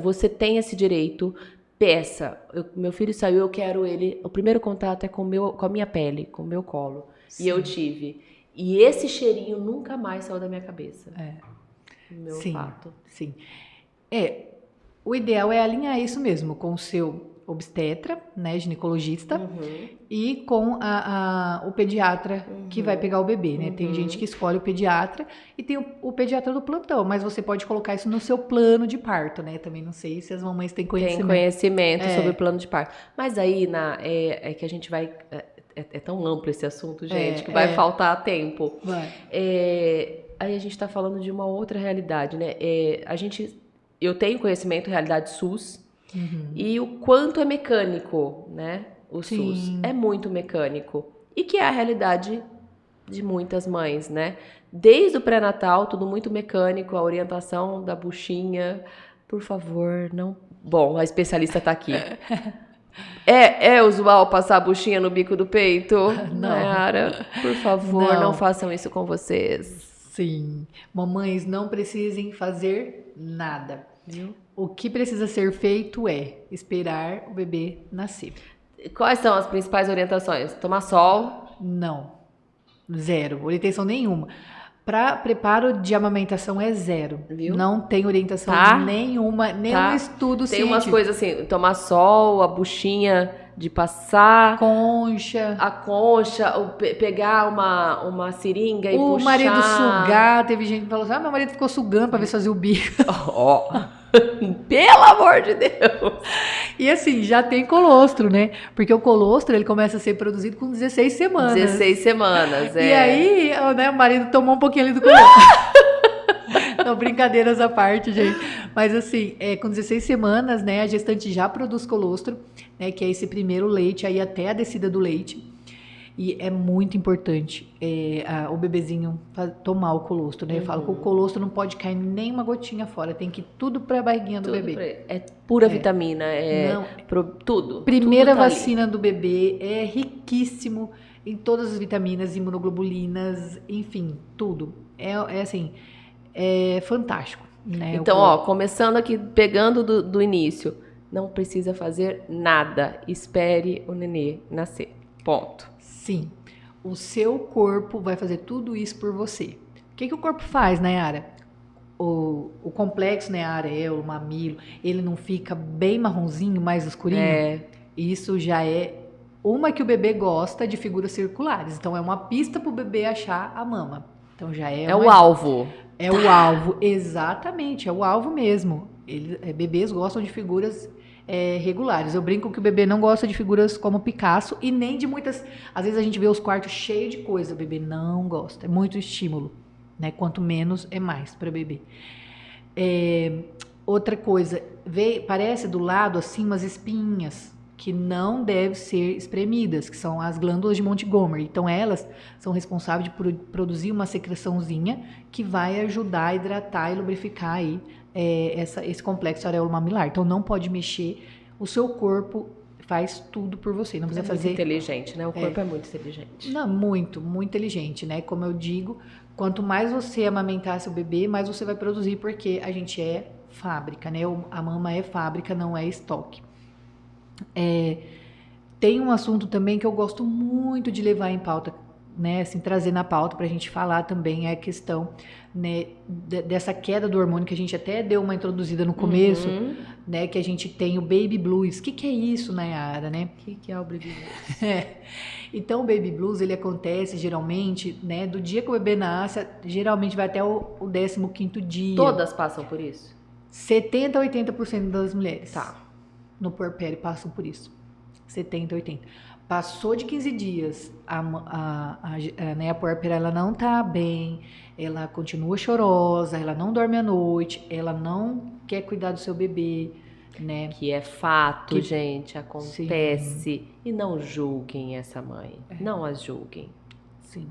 você tem esse direito, peça. Meu filho saiu, eu quero ele. O primeiro contato é com a minha pele, com o meu colo. Sim. E eu tive. E esse cheirinho nunca mais saiu da minha cabeça. Meu fato. Sim. O ideal é alinhar isso mesmo com o seu obstetra, né, ginecologista, e com o pediatra que vai pegar o bebê, né? Tem gente que escolhe o pediatra e tem o pediatra do plantão, mas você pode colocar isso no seu plano de parto, né? Também não sei se as mamães têm conhecimento. Tem conhecimento sobre o plano de parto. Mas aí, é que a gente vai... É tão amplo esse assunto, gente, que vai faltar tempo. Aí a gente tá falando de uma outra realidade, né? Eu tenho conhecimento, realidade SUS, e o quanto é mecânico, né? O SUS é muito mecânico. E que é a realidade de muitas mães, né? Desde o pré-natal, tudo muito mecânico, a orientação da buchinha. Por favor, não... Bom, a especialista tá aqui. É usual passar a buchinha no bico do peito? Não. Nayara, por favor, não façam isso com vocês. Sim. Mamães, não precisem fazer nada. Viu? O que precisa ser feito é esperar o bebê nascer. Quais são as principais orientações? Tomar sol. Não, zero, orientação nenhuma. Para preparo de amamentação é zero. Viu? Não tem orientação nenhuma, nenhum estudo científico. Tem umas científico. coisas assim, tomar sol, a buchinha de passar. Concha. A concha, pegar uma seringa e puxar. O marido sugar, teve gente que falou assim, meu marido ficou sugando para ver se fazia o bico. Pelo amor de Deus! E assim, já tem colostro, né? Porque o colostro, ele começa a ser produzido com 16 semanas. 16 semanas, E aí, né, o marido tomou um pouquinho ali do colostro. Não, brincadeiras à parte, gente. Mas assim, com 16 semanas, né, a gestante já produz colostro, né, que é esse primeiro leite, aí até a descida do leite. E é muito importante o bebezinho tomar o colostro, né? Eu falo que o colostro não pode cair nem uma gotinha fora, tem que ir tudo para a barriguinha do bebê. É pura vitamina, tudo. Primeira tudo tá vacina do bebê é riquíssimo em todas as vitaminas, imunoglobulinas, enfim, tudo. É assim, é fantástico, né? Então, começando aqui, pegando do início, não precisa fazer nada, espere o nenê nascer, ponto. Sim, o seu corpo vai fazer tudo isso por você. O que o corpo faz, Nayara? O complexo, né, a areola, o mamilo, ele não fica bem marronzinho, mais escurinho? Isso já é uma que o bebê gosta de figuras circulares. Então, é uma pista para o bebê achar a mama. Então, já é o alvo. É o alvo, exatamente, é o alvo mesmo. Bebês gostam de figuras regulares. Eu brinco que o bebê não gosta de figuras como Picasso e nem de muitas... Às vezes a gente vê os quartos cheios de coisa, o bebê não gosta, é muito estímulo, né? Quanto menos é mais para bebê. Outra coisa, parece do lado assim umas espinhas que não devem ser espremidas, que são as glândulas de Montgomery. Então elas são responsáveis por produzir uma secreçãozinha que vai ajudar a hidratar e lubrificar aí esse complexo areolo-mamilar. Então não pode mexer, o seu corpo faz tudo por você, não precisa fazer... É muito inteligente, né? O corpo é muito inteligente. Não, muito inteligente, né? Como eu digo, quanto mais você amamentar seu bebê, mais você vai produzir, porque a gente é fábrica, né? A mama é fábrica, não é estoque. Tem um assunto também que eu gosto muito de levar em pauta, né, assim, trazer na pauta para a gente falar também, é a questão, né, dessa queda do hormônio, que a gente até deu uma introduzida no começo, né, que a gente tem o baby blues. O que é isso, Nayara, né? O que é o baby blues? Então, o baby blues, ele acontece geralmente, né, do dia que o bebê nasce, geralmente vai até o 15º dia. Todas passam por isso? 70% a 80% das mulheres. Tá. No puerpério passam por isso. 70, 80. Passou de 15 dias, né, a puerpéria, ela não tá bem, ela continua chorosa, ela não dorme à noite, ela não quer cuidar do seu bebê, né? Que é fato, gente, acontece. Sim. E não julguem essa mãe, não as julguem. Sim,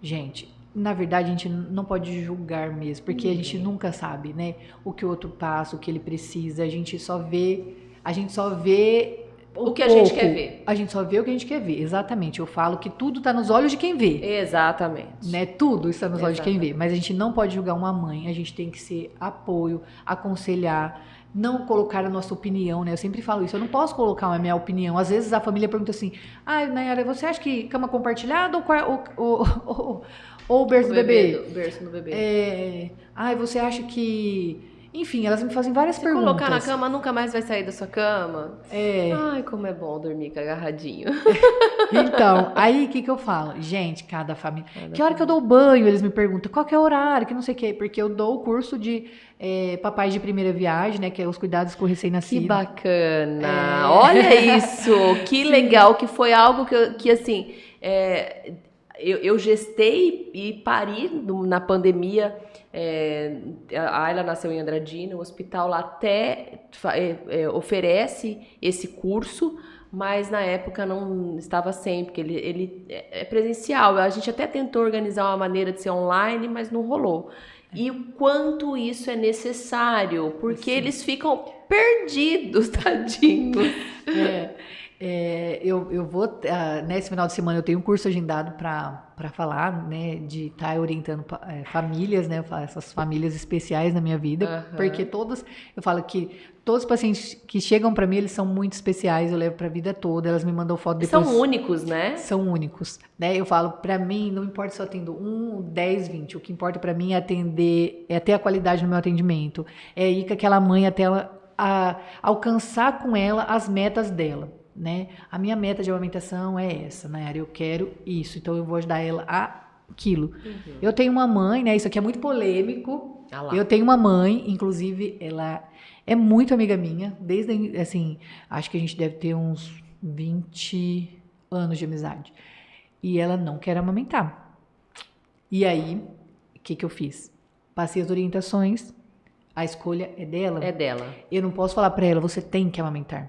gente, na verdade a gente não pode julgar mesmo, porque a gente nunca sabe, né, o que o outro passa, o que ele precisa, a gente só vê o que a gente quer ver. A gente só vê o que a gente quer ver, exatamente. Eu falo que tudo está nos olhos de quem vê. Exatamente. Né? Tudo está nos olhos de quem vê. Mas a gente não pode julgar uma mãe, a gente tem que ser apoio, aconselhar, não colocar a nossa opinião, né? Eu sempre falo isso, eu não posso colocar a minha opinião. Às vezes a família pergunta assim, Nayara, você acha que cama compartilhada ou o berço do bebê? O berço do bebê. Você acha que... Enfim, elas me fazem várias perguntas. Se colocar na cama, nunca mais vai sair da sua cama? Ai, como é bom dormir agarradinho. Então, aí o que eu falo? Gente, cada família... Que hora que eu dou banho? Eles me perguntam, qual que é o horário? Que não sei o quê. Porque eu dou o curso de papais de primeira viagem, né? Que é os cuidados com o recém-nascido. Que bacana! Olha isso! Que legal! Que foi algo que assim... Eu gestei e pari na pandemia. A Ayla nasceu em Andradina, o hospital lá até oferece esse curso, mas na época não estava sem, porque ele é presencial. A gente até tentou organizar uma maneira de ser online, mas não rolou. E o quanto isso é necessário, porque eles ficam perdidos, tadinhos. Eu vou, nesse final de semana eu tenho um curso agendado para falar, né, de estar orientando famílias, né, essas famílias especiais na minha vida, porque eu falo que todos os pacientes que chegam para mim, eles são muito especiais, eu levo para a vida toda, elas me mandam foto depois. São únicos, né? São únicos, né? Eu falo, para mim, não importa se eu atendo 1, 10, 20, o que importa para mim é atender, é ter a qualidade no meu atendimento, é ir com aquela mãe até ela, alcançar com ela as metas dela. Né? A minha meta de amamentação é essa, Nayara, eu quero isso, então eu vou ajudar ela a aquilo. Eu tenho uma mãe, né? Isso aqui é muito polêmico. Eu tenho uma mãe, inclusive, ela é muito amiga minha, desde, assim, acho que a gente deve ter uns 20 anos de amizade. E ela não quer amamentar. E aí, o que eu fiz? Passei as orientações. A escolha é dela. É dela. Eu não posso falar para ela, você tem que amamentar.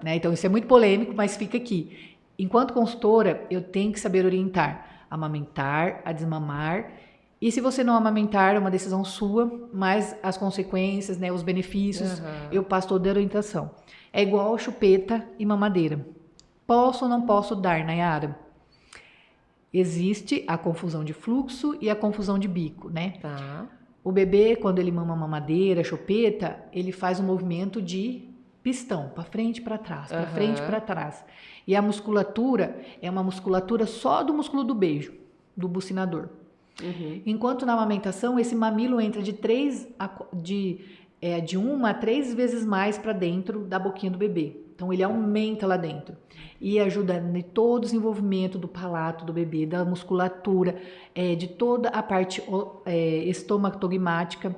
Né? Então, isso é muito polêmico, mas fica aqui. Enquanto consultora, eu tenho que saber orientar. Amamentar, a desmamar. E se você não amamentar, é uma decisão sua, mas as consequências, né, os benefícios, eu passo toda a orientação. É igual chupeta e mamadeira. Posso ou não posso dar, Nayara? Existe a confusão de fluxo e a confusão de bico, né? Tá. O bebê, quando ele mama mamadeira, chupeta, ele faz um movimento de pistão, para frente e para trás, para frente e para trás. E a musculatura é uma musculatura só do músculo do beijo, do bucinador. Enquanto na amamentação, esse mamilo entra de 1 a 3 vezes mais para dentro da boquinha do bebê. Então, ele aumenta lá dentro e ajuda em todo o desenvolvimento do palato do bebê, da musculatura, de toda a parte estomatognática,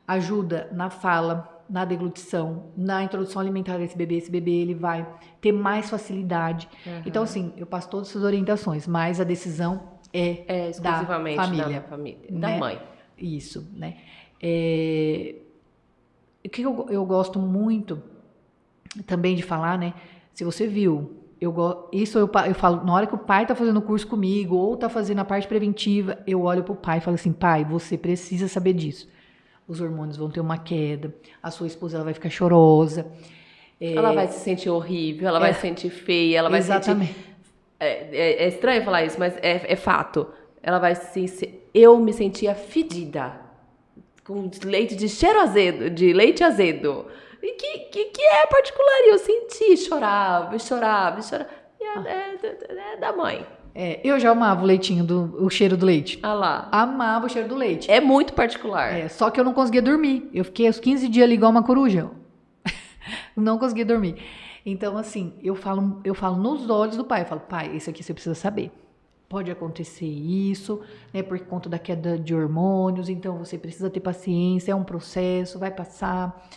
ajuda na fala, na deglutição, na introdução alimentar desse bebê. Esse bebê ele vai ter mais facilidade. Então, assim, eu passo todas essas orientações, mas a decisão é exclusivamente da família, da né? mãe. Isso, né? O que eu gosto muito também de falar, né? Se você viu, eu falo, na hora que o pai tá fazendo o curso comigo, ou tá fazendo a parte preventiva, eu olho pro pai e falo assim, pai, você precisa saber disso. Os hormônios vão ter uma queda, a sua esposa ela vai ficar chorosa. Ela vai se sentir horrível, ela vai se sentir feia, ela vai se sentir... É estranho falar isso, mas é fato. Ela vai eu me sentia fedida, com leite de cheiro azedo, de leite azedo. E que é particular, eu senti, chorava. E é da mãe. Eu já amava o cheiro do leite. Ah lá. Amava o cheiro do leite. É muito particular. Só que eu não conseguia dormir. Eu fiquei os 15 dias ali igual uma coruja. Não conseguia dormir. Então, assim, eu falo nos olhos do pai. Eu falo, pai, isso aqui você precisa saber. Pode acontecer isso, né, por conta da queda de hormônios. Então, você precisa ter paciência. É um processo, vai passar.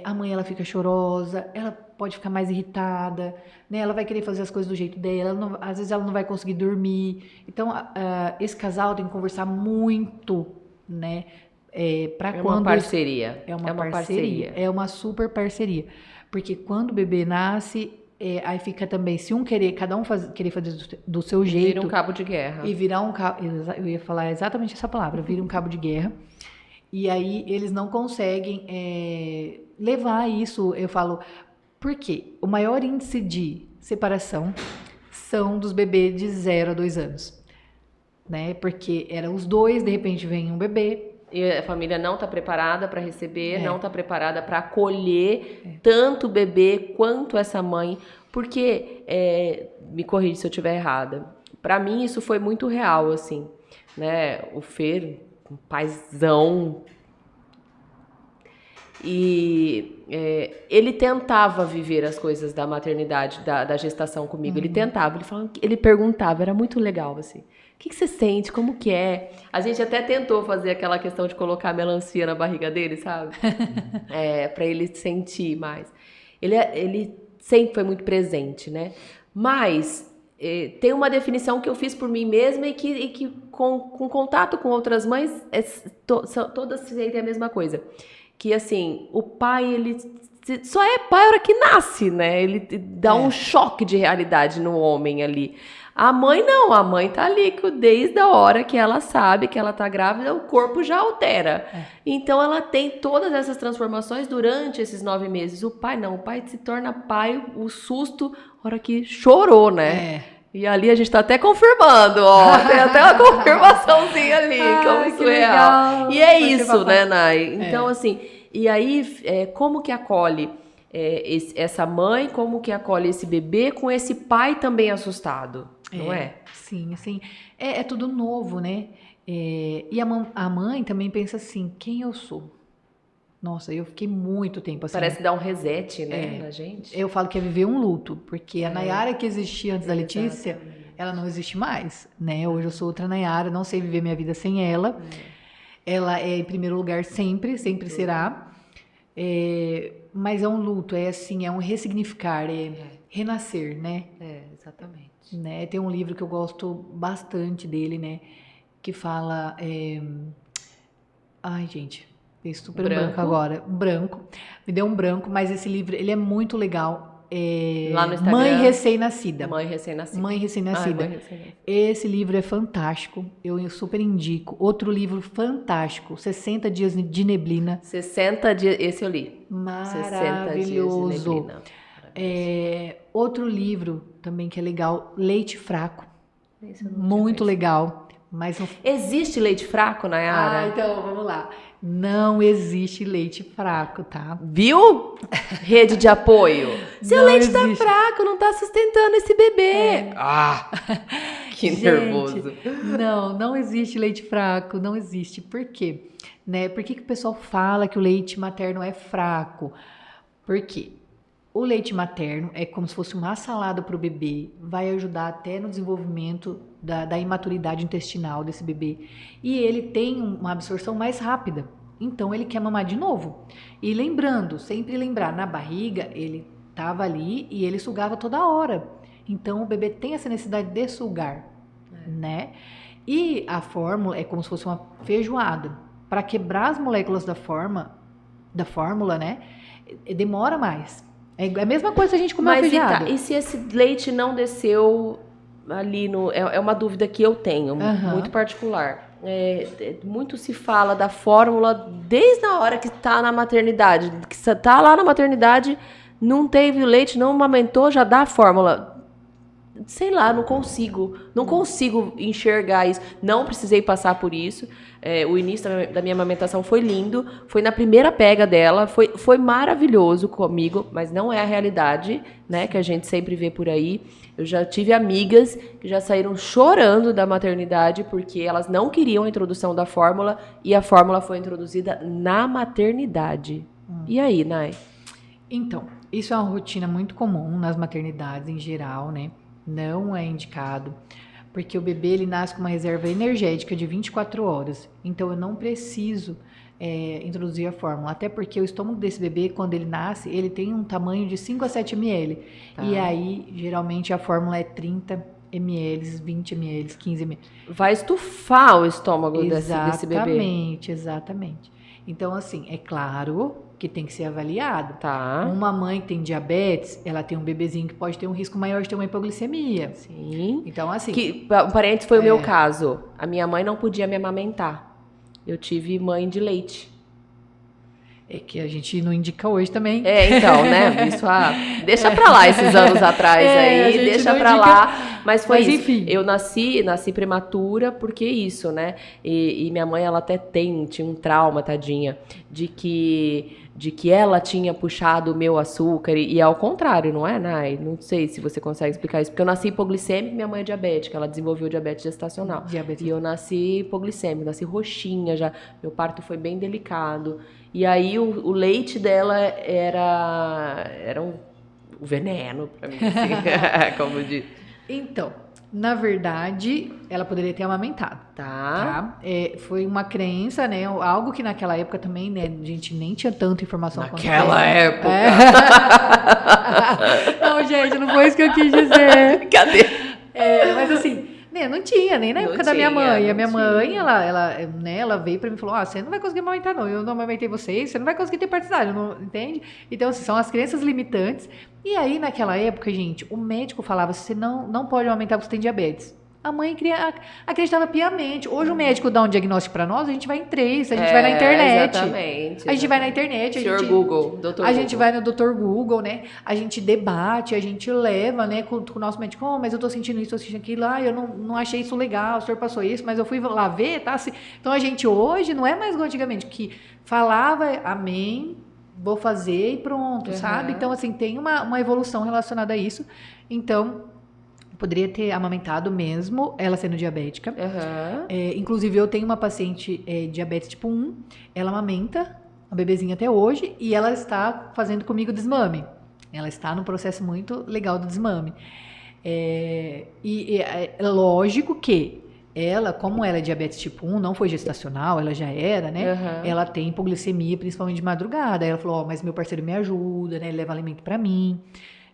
A mãe, ela fica chorosa, ela pode ficar mais irritada, né? Ela vai querer fazer as coisas do jeito dela, às vezes ela não vai conseguir dormir. Então, esse casal tem que conversar muito, né? Uma parceria. É uma parceria. É uma super parceria. Porque quando o bebê nasce, aí fica também, se cada um querer fazer do seu jeito... Vira um cabo de guerra. E virar um cabo... Eu ia falar exatamente essa palavra, vira um cabo de guerra. E aí eles não conseguem levar isso, eu falo, por quê? O maior índice de separação são dos bebês de 0 a 2 anos, né? Porque eram os dois, de repente vem um bebê. E a família não está preparada para receber, não está preparada para acolher tanto o bebê quanto essa mãe, porque, me corrija se eu estiver errada, para mim isso foi muito real, assim, né? O Fer... um paizão, e ele tentava viver as coisas da maternidade, da gestação comigo, ele tentava, ele perguntava, era muito legal, assim, o que você sente, como que é? A gente até tentou fazer aquela questão de colocar melancia na barriga dele, sabe? Pra ele sentir mais. Ele sempre foi muito presente, né? Mas... tem uma definição que eu fiz por mim mesma e que com contato com outras mães, todas sentem a mesma coisa. Que, assim, o pai, ele só é pai a hora que nasce, né? Ele dá um choque de realidade no homem ali. A mãe não, a mãe tá ali desde a hora que ela sabe que ela tá grávida, o corpo já altera. Então, ela tem todas essas transformações durante esses 9 meses. O pai não, o pai se torna pai, o susto, hora que chorou, né? É. E ali a gente tá até confirmando, ó. Tem até uma confirmaçãozinha ali, como Ai, isso que é real. legal. E é Vai ser isso, papai. né, Nay? Então, assim, e aí, como que acolhe essa mãe, como que acolhe esse bebê com esse pai também assustado, não é? Sim, assim, é tudo novo, né? E a mãe também pensa assim, quem eu sou? Nossa, eu fiquei muito tempo assim. Parece dar um reset, né, na gente. Eu falo que é viver um luto, porque a Nayara que existia antes da Letícia, Exatamente. ela não existe mais, né? Hoje eu sou outra Nayara, não sei viver minha vida sem ela. Ela é em primeiro lugar sempre, sempre será. Mas é um luto, é assim, é um ressignificar, renascer, né? Exatamente. Né? Tem um livro que eu gosto bastante dele, né? Que fala. Ai, gente, fiquei super branco agora. Um branco. Me deu um branco, mas esse livro ele é muito legal. Lá no Instagram. Mãe Recém-Nascida. Mãe Recém-Nascida. Mãe Recém-Nascida. Mãe Recém-Nascida. Esse livro é fantástico. Eu super indico. Outro livro fantástico, 60 Dias de Neblina. 60 dias. Esse eu li. Maravilhoso. 60 dias de neblina. Outro livro também que é legal, Leite Fraco. Esse eu não Muito tinha legal. Mas não... Existe leite fraco, Nayara? então vamos lá. Não existe leite fraco, tá? Viu? Rede de apoio. Seu Não leite existe. tá fraco, não tá sustentando esse bebê. Que Gente, nervoso. Não existe leite fraco, não existe. Por quê? Né? Por que o pessoal fala que o leite materno é fraco? Por quê? O leite materno é como se fosse uma salada para o bebê, vai ajudar até no desenvolvimento da imaturidade intestinal desse bebê. E ele tem uma absorção mais rápida, então ele quer mamar de novo. E lembrando, sempre lembrar, na barriga ele estava ali e ele sugava toda hora. Então o bebê tem essa necessidade de sugar, né? E a fórmula é como se fosse uma feijoada. Para quebrar as moléculas da fórmula, né? Demora mais. É a mesma coisa se a gente comer uma feijoada. E se esse leite não desceu ali no... É uma dúvida que eu tenho, muito particular. Muito se fala da fórmula desde a hora que tá na maternidade. Que tá lá na maternidade, não teve leite, não amamentou, já dá a fórmula. Sei lá, não consigo enxergar isso. Não precisei passar por isso. O início da minha amamentação foi lindo. Foi na primeira pega dela. Foi maravilhoso comigo, mas não é a realidade, né, que a gente sempre vê por aí. Eu já tive amigas que já saíram chorando da maternidade porque elas não queriam a introdução da fórmula e a fórmula foi introduzida na maternidade. E aí, Nay? Então, isso é uma rotina muito comum nas maternidades em geral, né? Não é indicado, porque o bebê ele nasce com uma reserva energética de 24 horas, então eu não preciso introduzir a fórmula, até porque o estômago desse bebê, quando ele nasce, ele tem um tamanho de 5 a 7 ml, e aí geralmente a fórmula é 30 ml, 20 ml, 15 ml. Vai estufar o estômago desse bebê. Exatamente. Então, assim, é claro que tem que ser avaliado. Tá. Uma mãe que tem diabetes, ela tem um bebezinho que pode ter um risco maior de ter uma hipoglicemia. Sim. Então, assim... Um parênteses foi o meu caso. A minha mãe não podia me amamentar. Eu tive mãe de leite. É que a gente não indica hoje também. Então, né? Isso, deixa pra lá esses anos atrás aí, deixa pra indica, lá. Mas foi isso. Enfim. Eu nasci prematura porque isso, né? E minha mãe, ela até tinha um trauma, tadinha, de que ela tinha puxado o meu açúcar e ao contrário, não é, Nay? Não sei se você consegue explicar isso, porque eu nasci hipoglicêmica e minha mãe é diabética, ela desenvolveu diabetes gestacional. E eu nasci hipoglicêmica, nasci roxinha já, meu parto foi bem delicado. E aí o leite dela era um veneno pra mim, assim, como diz. Então, na verdade, ela poderia ter amamentado. Tá. Foi uma crença, né? Algo que naquela época também, né? A gente nem tinha tanta informação. Naquela época. Não, gente, não foi isso que eu quis dizer. Cadê? Mas assim, né, não tinha, nem na época da minha mãe. A minha mãe, ela veio pra mim e falou, você não vai conseguir amamentar não, eu não amamentei você não vai conseguir ter partilhado, entende? Então, assim, são as crenças limitantes. E aí, naquela época, gente, o médico falava, você não pode amamentar porque você tem diabetes. A mãe acreditava piamente. Hoje o médico dá um diagnóstico para nós, a gente vai em 3, a gente vai na internet. Exatamente. A gente vai na internet. Senhor Google, doutor A Google. gente vai no Dr. Google, né? A gente debate, a gente leva, né, com o nosso médico, mas eu tô sentindo isso, tô sentindo aquilo, eu não achei isso legal, o senhor passou isso, mas eu fui lá ver, tá? Então a gente hoje não é mais igual antigamente, que falava, amém, vou fazer e pronto, sabe? Então, assim, tem uma evolução relacionada a isso. Então, poderia ter amamentado mesmo, ela sendo diabética. Inclusive, eu tenho uma paciente diabetes tipo 1, ela amamenta, a bebezinha até hoje, e ela está fazendo comigo desmame. Ela está num processo muito legal do desmame. É lógico que ela, como ela é diabetes tipo 1, não foi gestacional, ela já era, né? Ela tem hipoglicemia, principalmente de madrugada. Aí ela falou, mas meu parceiro me ajuda, né? Ele leva alimento pra mim.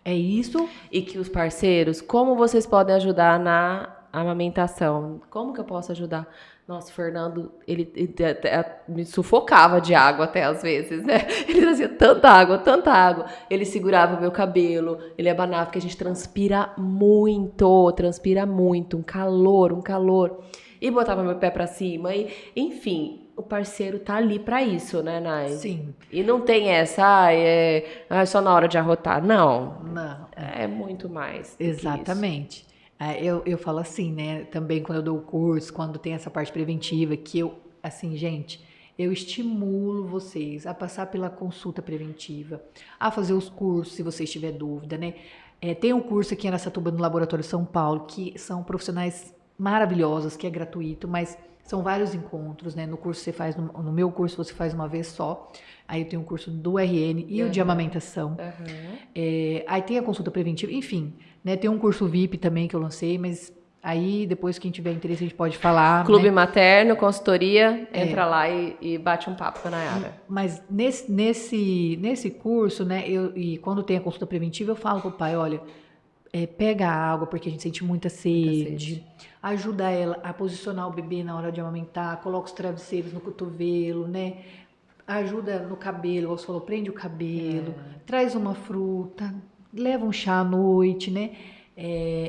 É isso. E que os parceiros, como vocês podem ajudar na amamentação? Como que eu posso ajudar? Nossa, o Fernando, ele me sufocava de água até às vezes, né? Ele trazia tanta água. Ele segurava o meu cabelo, ele abanava, porque a gente transpira muito, um calor. E botava meu pé pra cima, e enfim, o parceiro tá ali pra isso, né, Nai? Sim. E não tem essa, só na hora de arrotar. Não. Não. É muito mais. Exatamente. Eu falo assim, né? Também quando eu dou o curso, quando tem essa parte preventiva, que eu, assim, gente, eu estimulo vocês a passar pela consulta preventiva, a fazer os cursos, se vocês tiverem dúvida, né? Tem um curso aqui em Araçatuba, no Laboratório São Paulo, que são profissionais maravilhosos, que é gratuito, mas são vários encontros, né? No curso você faz, no meu curso você faz uma vez só. Aí eu tenho o curso do RN e o de amamentação. Aí tem a consulta preventiva, enfim, né? Tem um curso VIP também que eu lancei, mas aí depois quem tiver interesse a gente pode falar. Clube né? Materno, consultoria, entra lá e bate um papo com a Nayara. Mas nesse curso, né? E quando tem a consulta preventiva, eu falo pro pai, olha, pega a água porque a gente sente muita sede. Ajuda ela a posicionar o bebê na hora de amamentar, coloca os travesseiros no cotovelo, né? Ajuda no cabelo, você falou, prende o cabelo, traz uma fruta, leva um chá à noite, né?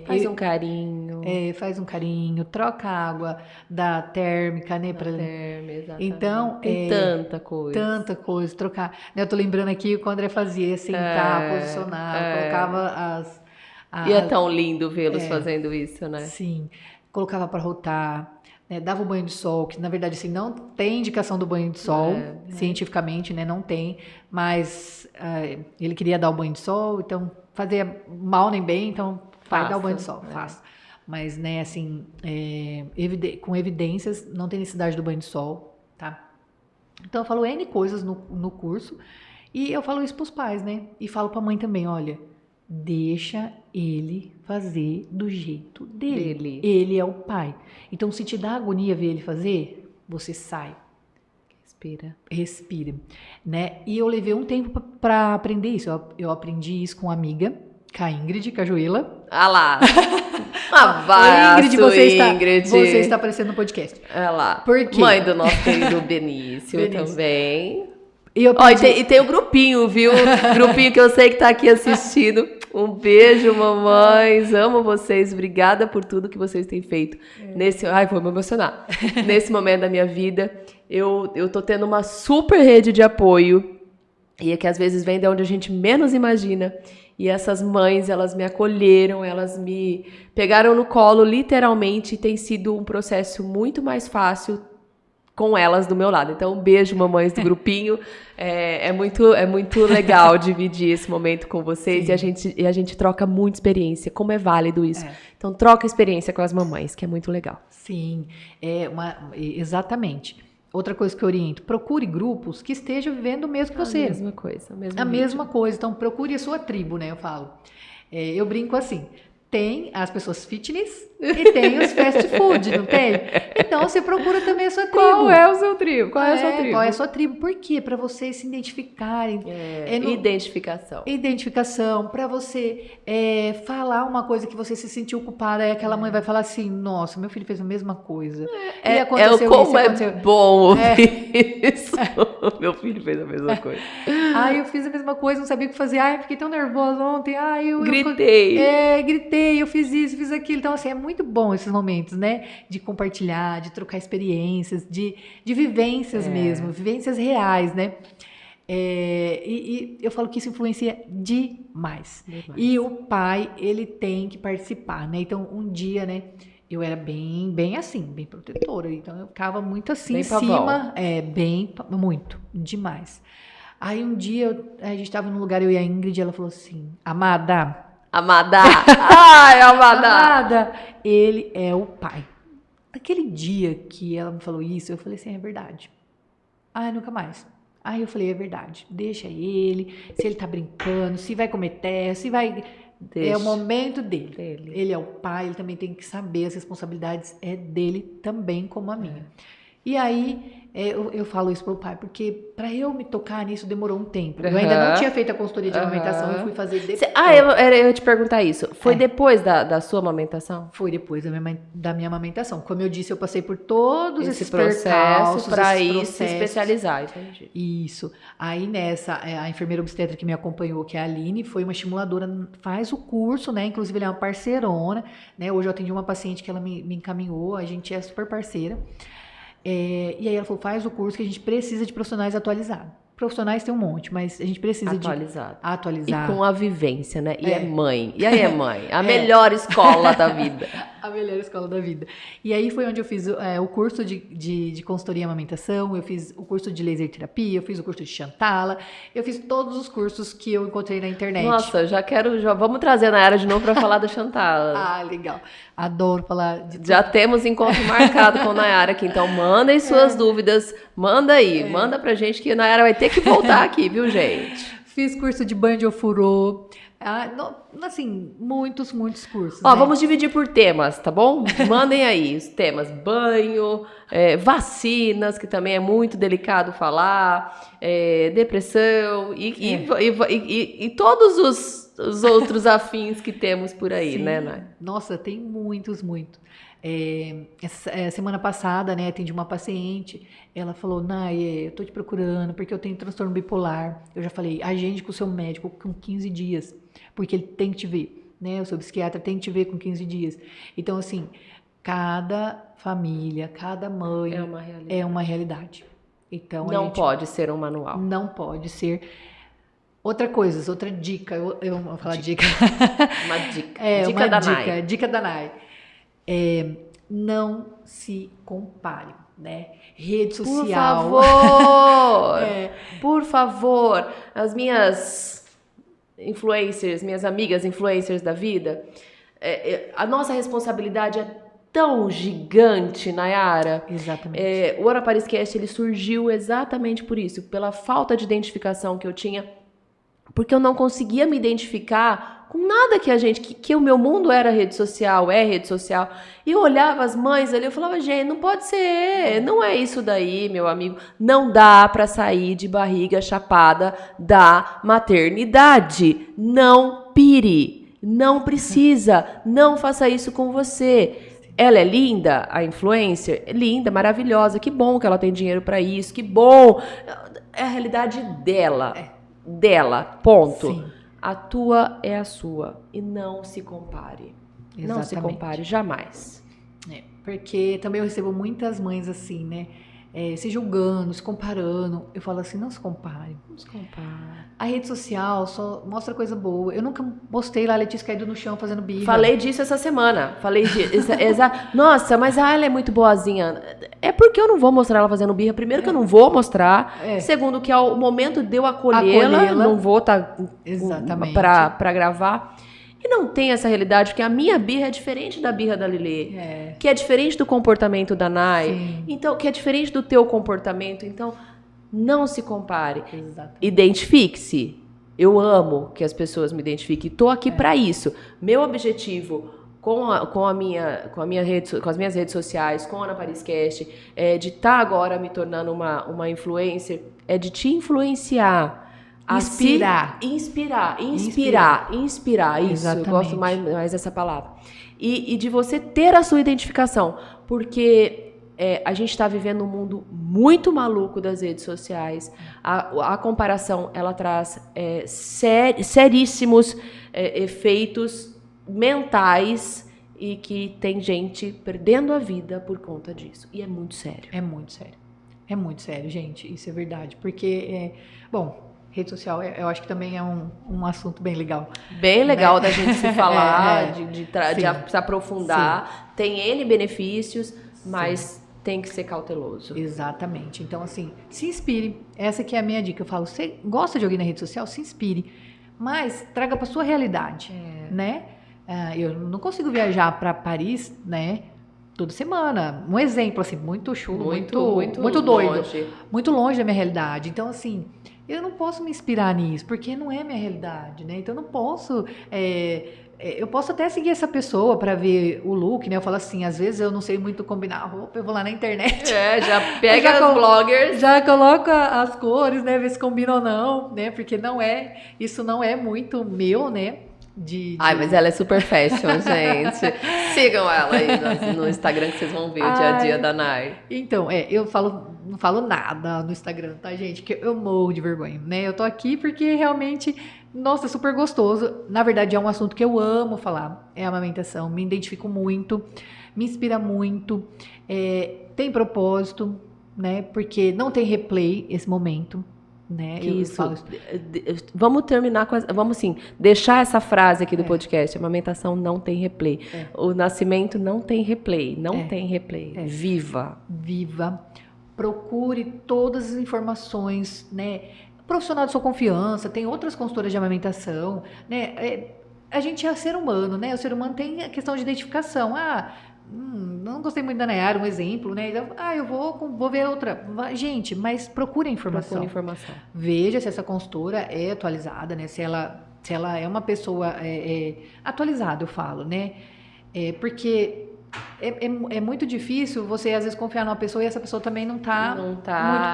Faz um carinho. Faz um carinho, troca a água da térmica, né? Exatamente. Então, tem tanta coisa. Tanta coisa, trocar. Né, eu tô lembrando aqui o que o André fazia, sentar, posicionar, colocava E é tão lindo vê-los fazendo isso, né? Sim, colocava para rotar, né, dava o banho de sol, que na verdade assim, não tem indicação do banho de sol, cientificamente, né, não tem, mas ele queria dar o banho de sol, então fazia mal nem bem, então vai dar o banho de sol, faça. Mas, né, assim, com evidências, não tem necessidade do banho de sol, tá? Então eu falo N coisas no curso, e eu falo isso pros pais, né, e falo pra mãe também, olha, deixa ele fazer do jeito dele. Ele é o pai. Então, se te dá agonia ver ele fazer, você sai. Respira. Né? E eu levei um tempo para aprender isso. Eu aprendi isso com uma amiga, com a Ingrid Cajuela. Ah lá. Abraço, Ingrid, você está aparecendo no podcast. Olha lá. Por quê? Mãe do nosso querido Benício também. E tem o grupinho, viu? Grupinho que eu sei que tá aqui assistindo. Um beijo, mamães. Amo vocês. Obrigada por tudo que vocês têm feito. Vou me emocionar. Nesse momento da minha vida, eu tô tendo uma super rede de apoio. E é que às vezes vem de onde a gente menos imagina. E essas mães, elas me acolheram, elas me pegaram no colo, literalmente. E tem sido um processo muito mais fácil com elas do meu lado. Então, um beijo, mamães do grupinho. É muito legal dividir esse momento com vocês e a gente troca muita experiência, como é válido isso. Então, troca experiência com as mamães, que é muito legal. Sim, exatamente. Outra coisa que eu oriento, procure grupos que estejam vivendo o mesmo que você. A mesma coisa. A mesma coisa. Então, procure a sua tribo, né? Eu falo. Eu brinco assim. Tem as pessoas fitness e tem os fast food, não tem? Então, você procura também a sua tribo. Qual é o seu tribo? Qual é a sua tribo? Por quê? Para vocês se identificarem. Identificação. Para você falar uma coisa que você se sentiu culpada. Aí aquela mãe vai falar assim, nossa, meu filho fez a mesma coisa. Como é bom ouvir isso. Meu filho fez a mesma coisa. Aí eu fiz a mesma coisa, não sabia o que fazer. Ai, fiquei tão nervosa ontem. Ai, Gritei. Gritei, eu fiz isso, fiz aquilo. Então, assim, é muito bom esses momentos, né? De compartilhar, de trocar experiências, de vivências mesmo, vivências reais, né? E eu falo que isso influencia demais. E o pai, ele tem que participar, né? Então, um dia, né? Eu era bem assim, bem protetora. Então, eu ficava muito assim em cima. Muito, demais. Aí, um dia, a gente estava num lugar, eu e a Ingrid, ela falou assim, Amada. Ai, Amada. Ele é o pai. Naquele dia que ela me falou isso, eu falei assim, é verdade. Nunca mais. Aí eu falei, é verdade, deixa ele, se ele tá brincando, se vai comer terra, se vai... É o momento dele. Ele é o pai, ele também tem que saber, as responsabilidades é dele também, como a minha. E aí, eu falo isso pro pai, porque para eu me tocar nisso demorou um tempo. Eu ainda não tinha feito a consultoria de amamentação, eu fui fazer depois. Eu ia te perguntar isso. Foi depois da sua amamentação? Foi depois da minha amamentação. Como eu disse, eu passei por todos esses processos para ir se especializar. Entendi. Isso. Aí nessa, a enfermeira obstetra que me acompanhou, que é a Aline, foi uma estimuladora, faz o curso, né? Inclusive ela é uma parceirona, né? Hoje eu atendi uma paciente que ela me encaminhou, a gente é super parceira. E aí ela falou, faz o curso que a gente precisa de profissionais atualizados. Profissionais tem um monte, mas a gente precisa atualizar. E com a vivência, né? E é mãe. E aí é mãe. A melhor escola da vida. A melhor escola da vida. E aí foi onde eu fiz o curso de consultoria e amamentação, eu fiz o curso de laser terapia, eu fiz o curso de Chantala, eu fiz todos os cursos que eu encontrei na internet. Nossa, vamos trazer a Nayara de novo para falar da Chantala. Legal. Adoro falar de tudo. Já temos encontro marcado com a Nayara aqui, então mandem suas dúvidas, manda aí, manda pra gente que a Nayara vai ter que voltar aqui, viu, gente? Fiz curso de banho de ofurô. Assim, muitos cursos. Vamos dividir por temas, tá bom? Mandem aí os temas: banho, vacinas, que também é muito delicado falar, depressão e todos os outros afins que temos por aí, né, Nay? Nossa, tem muitos. Semana passada, né, atendi uma paciente, ela falou, Nay, eu tô te procurando porque eu tenho transtorno bipolar. Eu já falei, agende com o seu médico com 15 dias, porque ele tem que te ver, né, o seu psiquiatra tem que te ver com 15 dias. Então, assim, cada família, cada mãe é uma realidade. Então, não pode ser um manual. Não pode ser. Outra dica, eu vou falar dica. Uma dica. Dica da Nay. Não se compare, né? Rede social. Por favor, as minhas influencers, minhas amigas influencers da vida, a nossa responsabilidade é tão gigante, Nayara. Exatamente. O Ana Paris Cast, ele surgiu exatamente por isso, pela falta de identificação que eu tinha, porque eu não conseguia me identificar com nada que o meu mundo era rede social. E eu olhava as mães ali, eu falava, gente, não pode ser, não é isso daí, meu amigo. Não dá para sair de barriga chapada da maternidade. Não pire, não precisa, não faça isso com você. Ela é linda, a influencer? Linda, maravilhosa, que bom que ela tem dinheiro para isso, que bom. É a realidade dela, ponto. Sim. A tua é a sua e não se compare. Exatamente. Não se compare, jamais. Porque também eu recebo muitas mães assim, né? Se julgando, se comparando. Eu falo assim, não se compare. Não se compare. A rede social só mostra coisa boa. Eu nunca postei lá a Letícia caído no chão fazendo birra. Falei disso essa semana. Nossa, mas ela é muito boazinha. É porque eu não vou mostrar ela fazendo birra. Primeiro que eu não vou mostrar. Segundo que ao momento de eu acolhê-la, não vou estar pra gravar. E não tem essa realidade, porque a minha birra é diferente da birra da Lilê, que é diferente do comportamento da Nay, então, que é diferente do teu comportamento. Então, não se compare. Exatamente. Identifique-se. Eu amo que as pessoas me identifiquem. Estou aqui para isso. Meu objetivo com as minhas redes sociais, com a Ana Paris Cast, de estar agora me tornando uma influencer, é de te influenciar. Inspirar. Isso, exatamente. eu gosto mais dessa palavra. E de você ter a sua identificação, porque a gente está vivendo um mundo muito maluco das redes sociais. A comparação, ela traz seríssimos efeitos mentais e que tem gente perdendo a vida por conta disso. E é muito sério. É muito sério. É muito sério, gente. Isso é verdade. Porque, rede social, eu acho que também é um assunto bem legal. Bem legal, né? Da gente se falar, de se aprofundar. Sim. Tem N benefícios, mas tem que ser cauteloso. Exatamente. Então, assim, se inspire. Essa que é a minha dica. Eu falo, você gosta de alguém na rede social? Se inspire. Mas traga para sua realidade, né? Eu não consigo viajar para Paris, né? Toda semana. Um exemplo, assim, muito chulo, muito doido. Longe. Muito longe da minha realidade. Então, assim, eu não posso me inspirar nisso, porque não é minha realidade, né? Então, eu não posso... eu posso até seguir essa pessoa para ver o look, né? Eu falo assim, às vezes eu não sei muito combinar a roupa, eu vou lá na internet. Já pega os bloggers. Já coloca as cores, né? Ver se combina ou não, né? Porque isso não é muito meu, né? Ai, mas ela é super fashion, gente. Sigam ela aí no Instagram que vocês vão ver o dia a dia da Nay. Então, eu não falo nada no Instagram, tá, gente? Que eu morro de vergonha, né? Eu tô aqui porque realmente, nossa, é super gostoso. Na verdade, é um assunto que eu amo falar. É a amamentação. Me identifico muito, me inspira muito. Tem propósito, né? Porque não tem replay esse momento. Né? Vamos terminar com vamos assim, deixar essa frase aqui do podcast: a amamentação não tem replay. O nascimento não tem replay. Não tem replay. Viva. Procure todas as informações, né? Profissional de sua confiança, tem outras consultoras de amamentação, né? A gente é ser humano, né? O ser humano tem a questão de identificação. Não gostei muito da Nayara, um exemplo, né? Eu vou ver outra. Gente, mas procure a informação. Veja se essa consultora é atualizada, né? Se ela é uma pessoa atualizada, eu falo, né? Porque é muito difícil você, às vezes, confiar numa pessoa e essa pessoa também não tá muito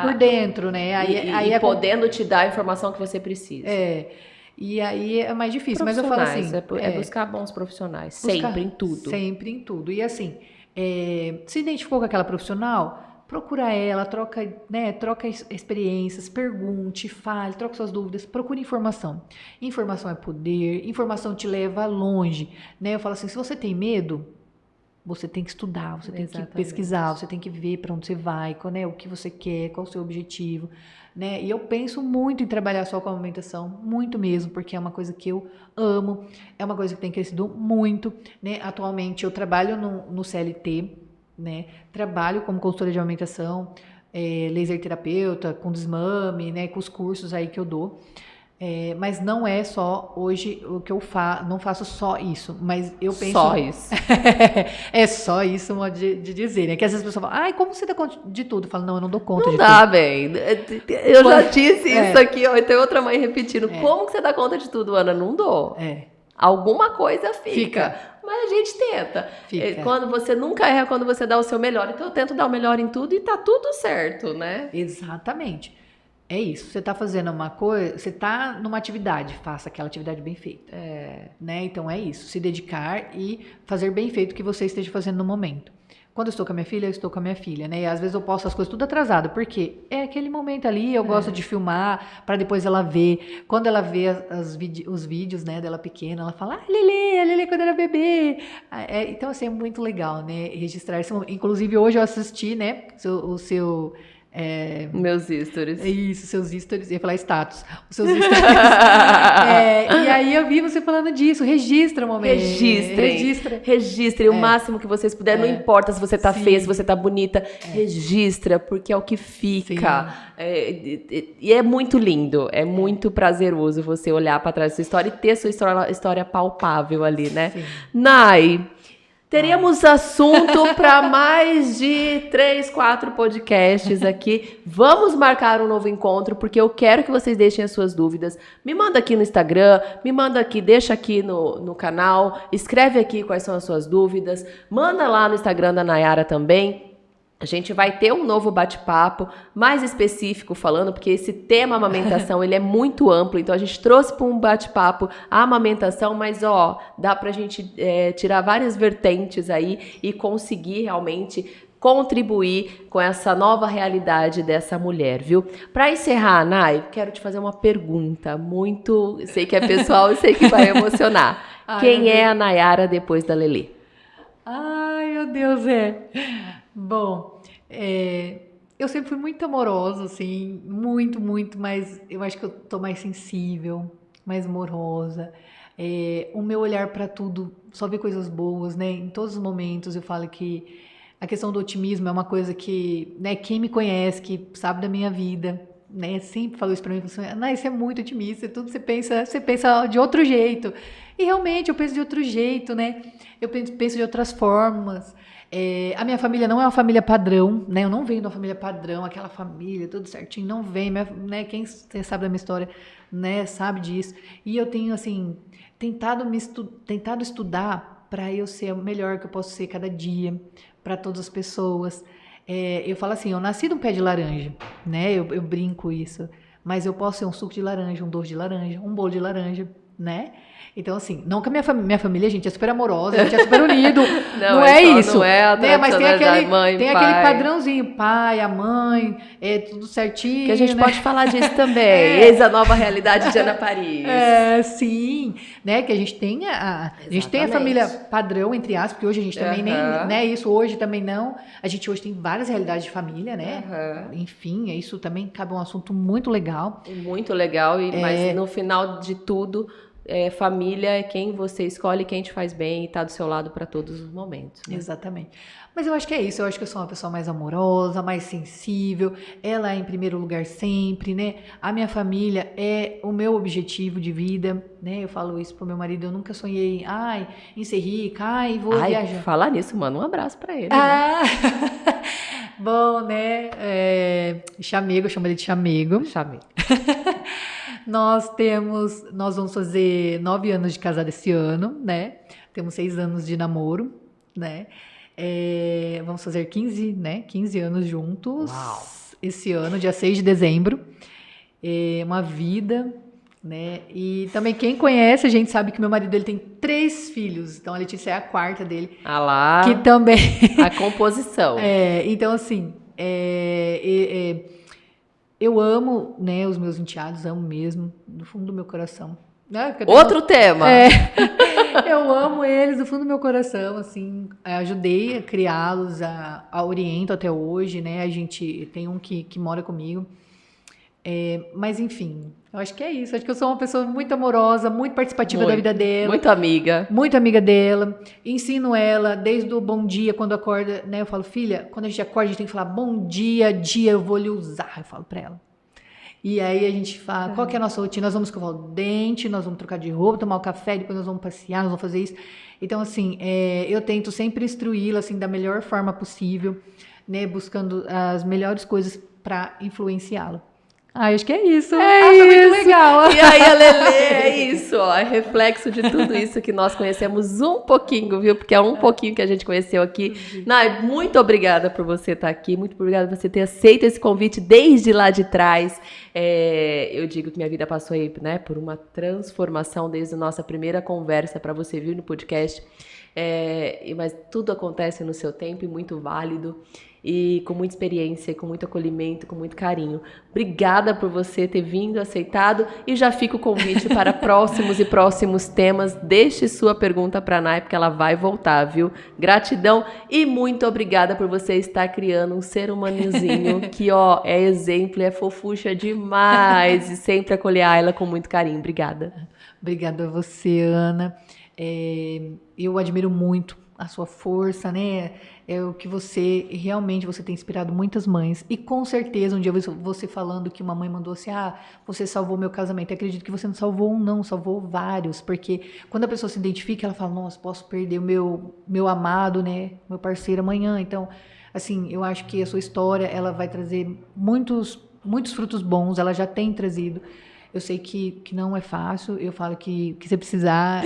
por dentro, né? Aí podendo te dar a informação que você precisa. E aí é mais difícil, mas eu falo assim... buscar bons profissionais, sempre, em tudo. Sempre, em tudo. E assim, se identificou com aquela profissional, procura ela, troca experiências, pergunte, fale, troca suas dúvidas, procure informação. Informação é poder, informação te leva longe, né? Eu falo assim, se você tem medo, você tem que estudar, você tem que pesquisar, você tem que ver para onde você vai, né? O que você quer, qual o seu objetivo, né? E eu penso muito em trabalhar só com a amamentação, muito mesmo, porque é uma coisa que eu amo, é uma coisa que tem crescido muito, né? Atualmente eu trabalho no CLT, né? Trabalho como consultora de amamentação, laser terapeuta, com desmame, né? Com os cursos aí que eu dou. Mas não é só hoje o que eu faço, não faço só isso, mas eu penso... Só isso. É só isso, modo de dizer, né? Que às vezes as pessoas falam, como você dá conta de tudo? Eu falo, não, eu não dou conta de tudo. Não dá, bem. Eu já disse isso aqui, ó, e tem outra mãe repetindo. Como que você dá conta de tudo, Ana? Não dou. Alguma coisa fica. Mas a gente tenta. Quando você nunca erra, quando você dá o seu melhor. Então eu tento dar o melhor em tudo e tá tudo certo, né? Exatamente. É isso, você está fazendo uma coisa, você está numa atividade, faça aquela atividade bem feita. Né? Então é isso, se dedicar e fazer bem feito o que você esteja fazendo no momento. Quando eu estou com a minha filha, eu estou com a minha filha, né? E às vezes eu posto as coisas tudo atrasado, porque é aquele momento ali, eu gosto de filmar, para depois ela ver. Quando ela vê os vídeos, né, dela pequena, ela fala, a Lelê quando era bebê. Então, assim, é muito legal, né, registrar esse momento. Inclusive, hoje eu assisti, né, o seu... meus stories. Isso, seus stories. Eu ia falar status. Os seus stories. E aí eu vi você falando disso. Registra o momento. Registrem o máximo que vocês puderem. Não importa se você tá feia, se você tá bonita. Registra, porque é o que fica. E é muito lindo. É muito prazeroso você olhar para trás da sua história e ter sua história palpável ali, né? Sim. Nay, teríamos assunto para mais de 3, 4 podcasts aqui. Vamos marcar um novo encontro, porque eu quero que vocês deixem as suas dúvidas. Me manda aqui no Instagram, me manda aqui, deixa aqui no canal, escreve aqui quais são as suas dúvidas. Manda lá no Instagram da Nayara também. A gente vai ter um novo bate-papo mais específico falando, porque esse tema amamentação, ele é muito amplo, então a gente trouxe para um bate-papo a amamentação, mas dá pra gente tirar várias vertentes aí e conseguir realmente contribuir com essa nova realidade dessa mulher, viu? Para encerrar, Nay, quero te fazer uma pergunta muito, sei que é pessoal e sei que vai emocionar. Quem é a Nayara depois da Lelê? Ai, meu Deus, Bom, eu sempre fui muito amorosa, assim, muito, mas eu acho que eu tô mais sensível, mais amorosa. O meu olhar para tudo só vê coisas boas, né? Em todos os momentos eu falo que a questão do otimismo é uma coisa que, né, quem me conhece, que sabe da minha vida, né, sempre falou isso pra mim, falou assim, você é muito otimista, tudo você pensa de outro jeito. E realmente eu penso de outro jeito, né? Eu penso de outras formas. A minha família não é uma família padrão, né? Eu não venho de uma família padrão, aquela família, tudo certinho, não vem, né? Quem sabe da minha história, né, sabe disso. E eu tenho, assim, tentado estudar para eu ser o melhor que eu posso ser cada dia, para todas as pessoas. Eu falo assim, eu nasci de um pé de laranja, né? Eu brinco isso, mas eu posso ser um suco de laranja, um doce de laranja, um bolo de laranja, né? Então, assim, não que a minha família, gente, é super amorosa, a gente é super unido, não é isso. Não é a né? Mas tem aquele padrãozinho, pai, a mãe, tudo certinho. Que a gente né? pode falar disso também, eis a nova realidade de Ana Paris. Sim, né? Que a gente tem a gente tem a família padrão, entre aspas, porque hoje a gente também nem, né? Isso hoje também não. A gente hoje tem várias realidades de família, né? Enfim, isso também cabe um assunto muito legal. Muito legal, mas no final de tudo, família é quem você escolhe, quem te faz bem e tá do seu lado para todos os momentos. Né? Exatamente. Mas eu acho que é isso, eu acho que eu sou uma pessoa mais amorosa, mais sensível, ela é em primeiro lugar sempre, né? A minha família é o meu objetivo de vida, né? Eu falo isso pro meu marido, eu nunca sonhei, em ser rica, vou viajar. Falar nisso, mano, um abraço para ele. Né? Bom, né? Chamego, eu chamo ele de chamego. Chamego. Nós vamos fazer 9 anos de casado esse ano, né? Temos 6 anos de namoro, né? Vamos fazer 15 anos juntos. Uau. Esse ano, dia 6 de dezembro. Uma vida, né? E também quem conhece, a gente sabe que meu marido ele tem 3 filhos. Então a Letícia é a 4ª dele. Ah lá. Que também... A composição. Então assim... Eu amo, né, os meus enteados, amo mesmo, do fundo do meu coração. Outro tema! Eu amo eles do fundo do meu coração, assim, ajudei a criá-los, a oriento até hoje, né, a gente tem um que mora comigo, mas enfim, eu acho que é isso, acho que eu sou uma pessoa muito amorosa, muito participativa da vida dela. Muito amiga. Muito amiga dela, ensino ela desde o bom dia, quando acorda, né, eu falo, filha, quando a gente acorda a gente tem que falar, bom dia, eu vou lhe usar, eu falo pra ela. E aí a gente fala, qual que é a nossa rotina? Nós vamos escovar o dente, nós vamos trocar de roupa, tomar o café, depois nós vamos passear, nós vamos fazer isso. Então, assim, eu tento sempre instruí-la, assim, da melhor forma possível, né, buscando as melhores coisas para influenciá-la. Acho que é isso. Foi muito legal. E aí, a Lelê, é isso, ó, é reflexo de tudo isso que nós conhecemos um pouquinho, viu? Porque é um pouquinho que a gente conheceu aqui. Nay, muito obrigada por você estar aqui, muito obrigada por você ter aceito esse convite desde lá de trás. Eu digo que minha vida passou aí, né, por uma transformação desde a nossa primeira conversa para você vir no podcast. Mas tudo acontece no seu tempo e muito válido. E com muita experiência, com muito acolhimento, com muito carinho. Obrigada por você ter vindo, aceitado, e já fica o convite para próximos temas. Deixe sua pergunta para a Nay, porque ela vai voltar, viu? Gratidão e muito obrigada por você estar criando um ser humanozinho que, ó, é exemplo, é fofucha demais, e sempre acolher ela com muito carinho. Obrigada. Obrigada a você, Ana. Eu admiro muito a sua força, né? O que você tem inspirado muitas mães. E com certeza, um dia você falando que uma mãe mandou assim, você salvou meu casamento. Eu acredito que você não salvou um, não, salvou vários. Porque quando a pessoa se identifica, ela fala, nossa, posso perder o meu amado, né? Meu parceiro amanhã. Então, assim, eu acho que a sua história, ela vai trazer muitos frutos bons. Ela já tem trazido. Eu sei que não é fácil, eu falo que você precisar.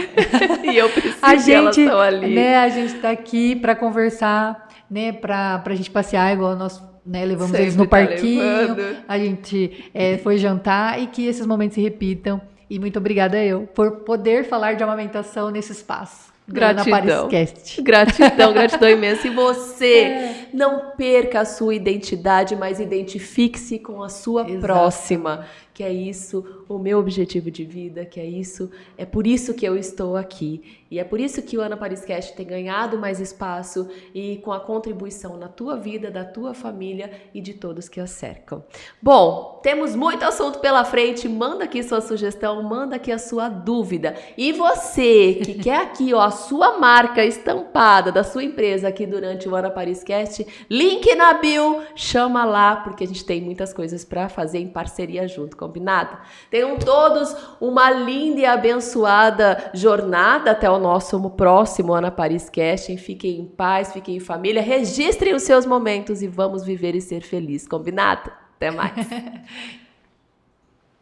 E eu preciso, elas estão ali. Né, a gente está aqui para conversar, né, para a gente passear, igual nós, né, levamos sempre eles no parquinho, a gente foi jantar, e que esses momentos se repitam. E muito obrigada por poder falar de amamentação nesse espaço. Gratidão. Pariscast. Gratidão imensa. E você, não perca a sua identidade, mas identifique-se com a sua próxima. Que é isso, o meu objetivo de vida, que é isso, é por isso que eu estou aqui. E é por isso que o Ana Pariscast tem ganhado mais espaço e com a contribuição na tua vida, da tua família e de todos que a cercam. Bom, temos muito assunto pela frente, manda aqui sua sugestão, manda aqui a sua dúvida. E você que quer aqui, ó, a sua marca estampada da sua empresa aqui durante o Ana Pariscast, link na bio, chama lá, porque a gente tem muitas coisas para fazer em parceria junto, combinado? Tenham todos uma linda e abençoada jornada até o nosso próximo Ana Pariscast. Fiquem em paz, fiquem em família, registrem os seus momentos e vamos viver e ser felizes, combinado? Até mais.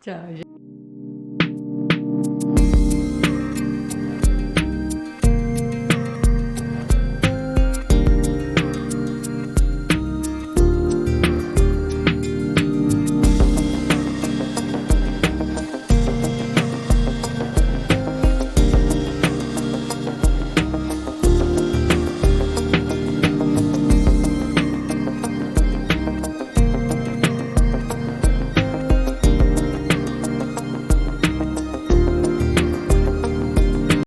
Tchau, gente.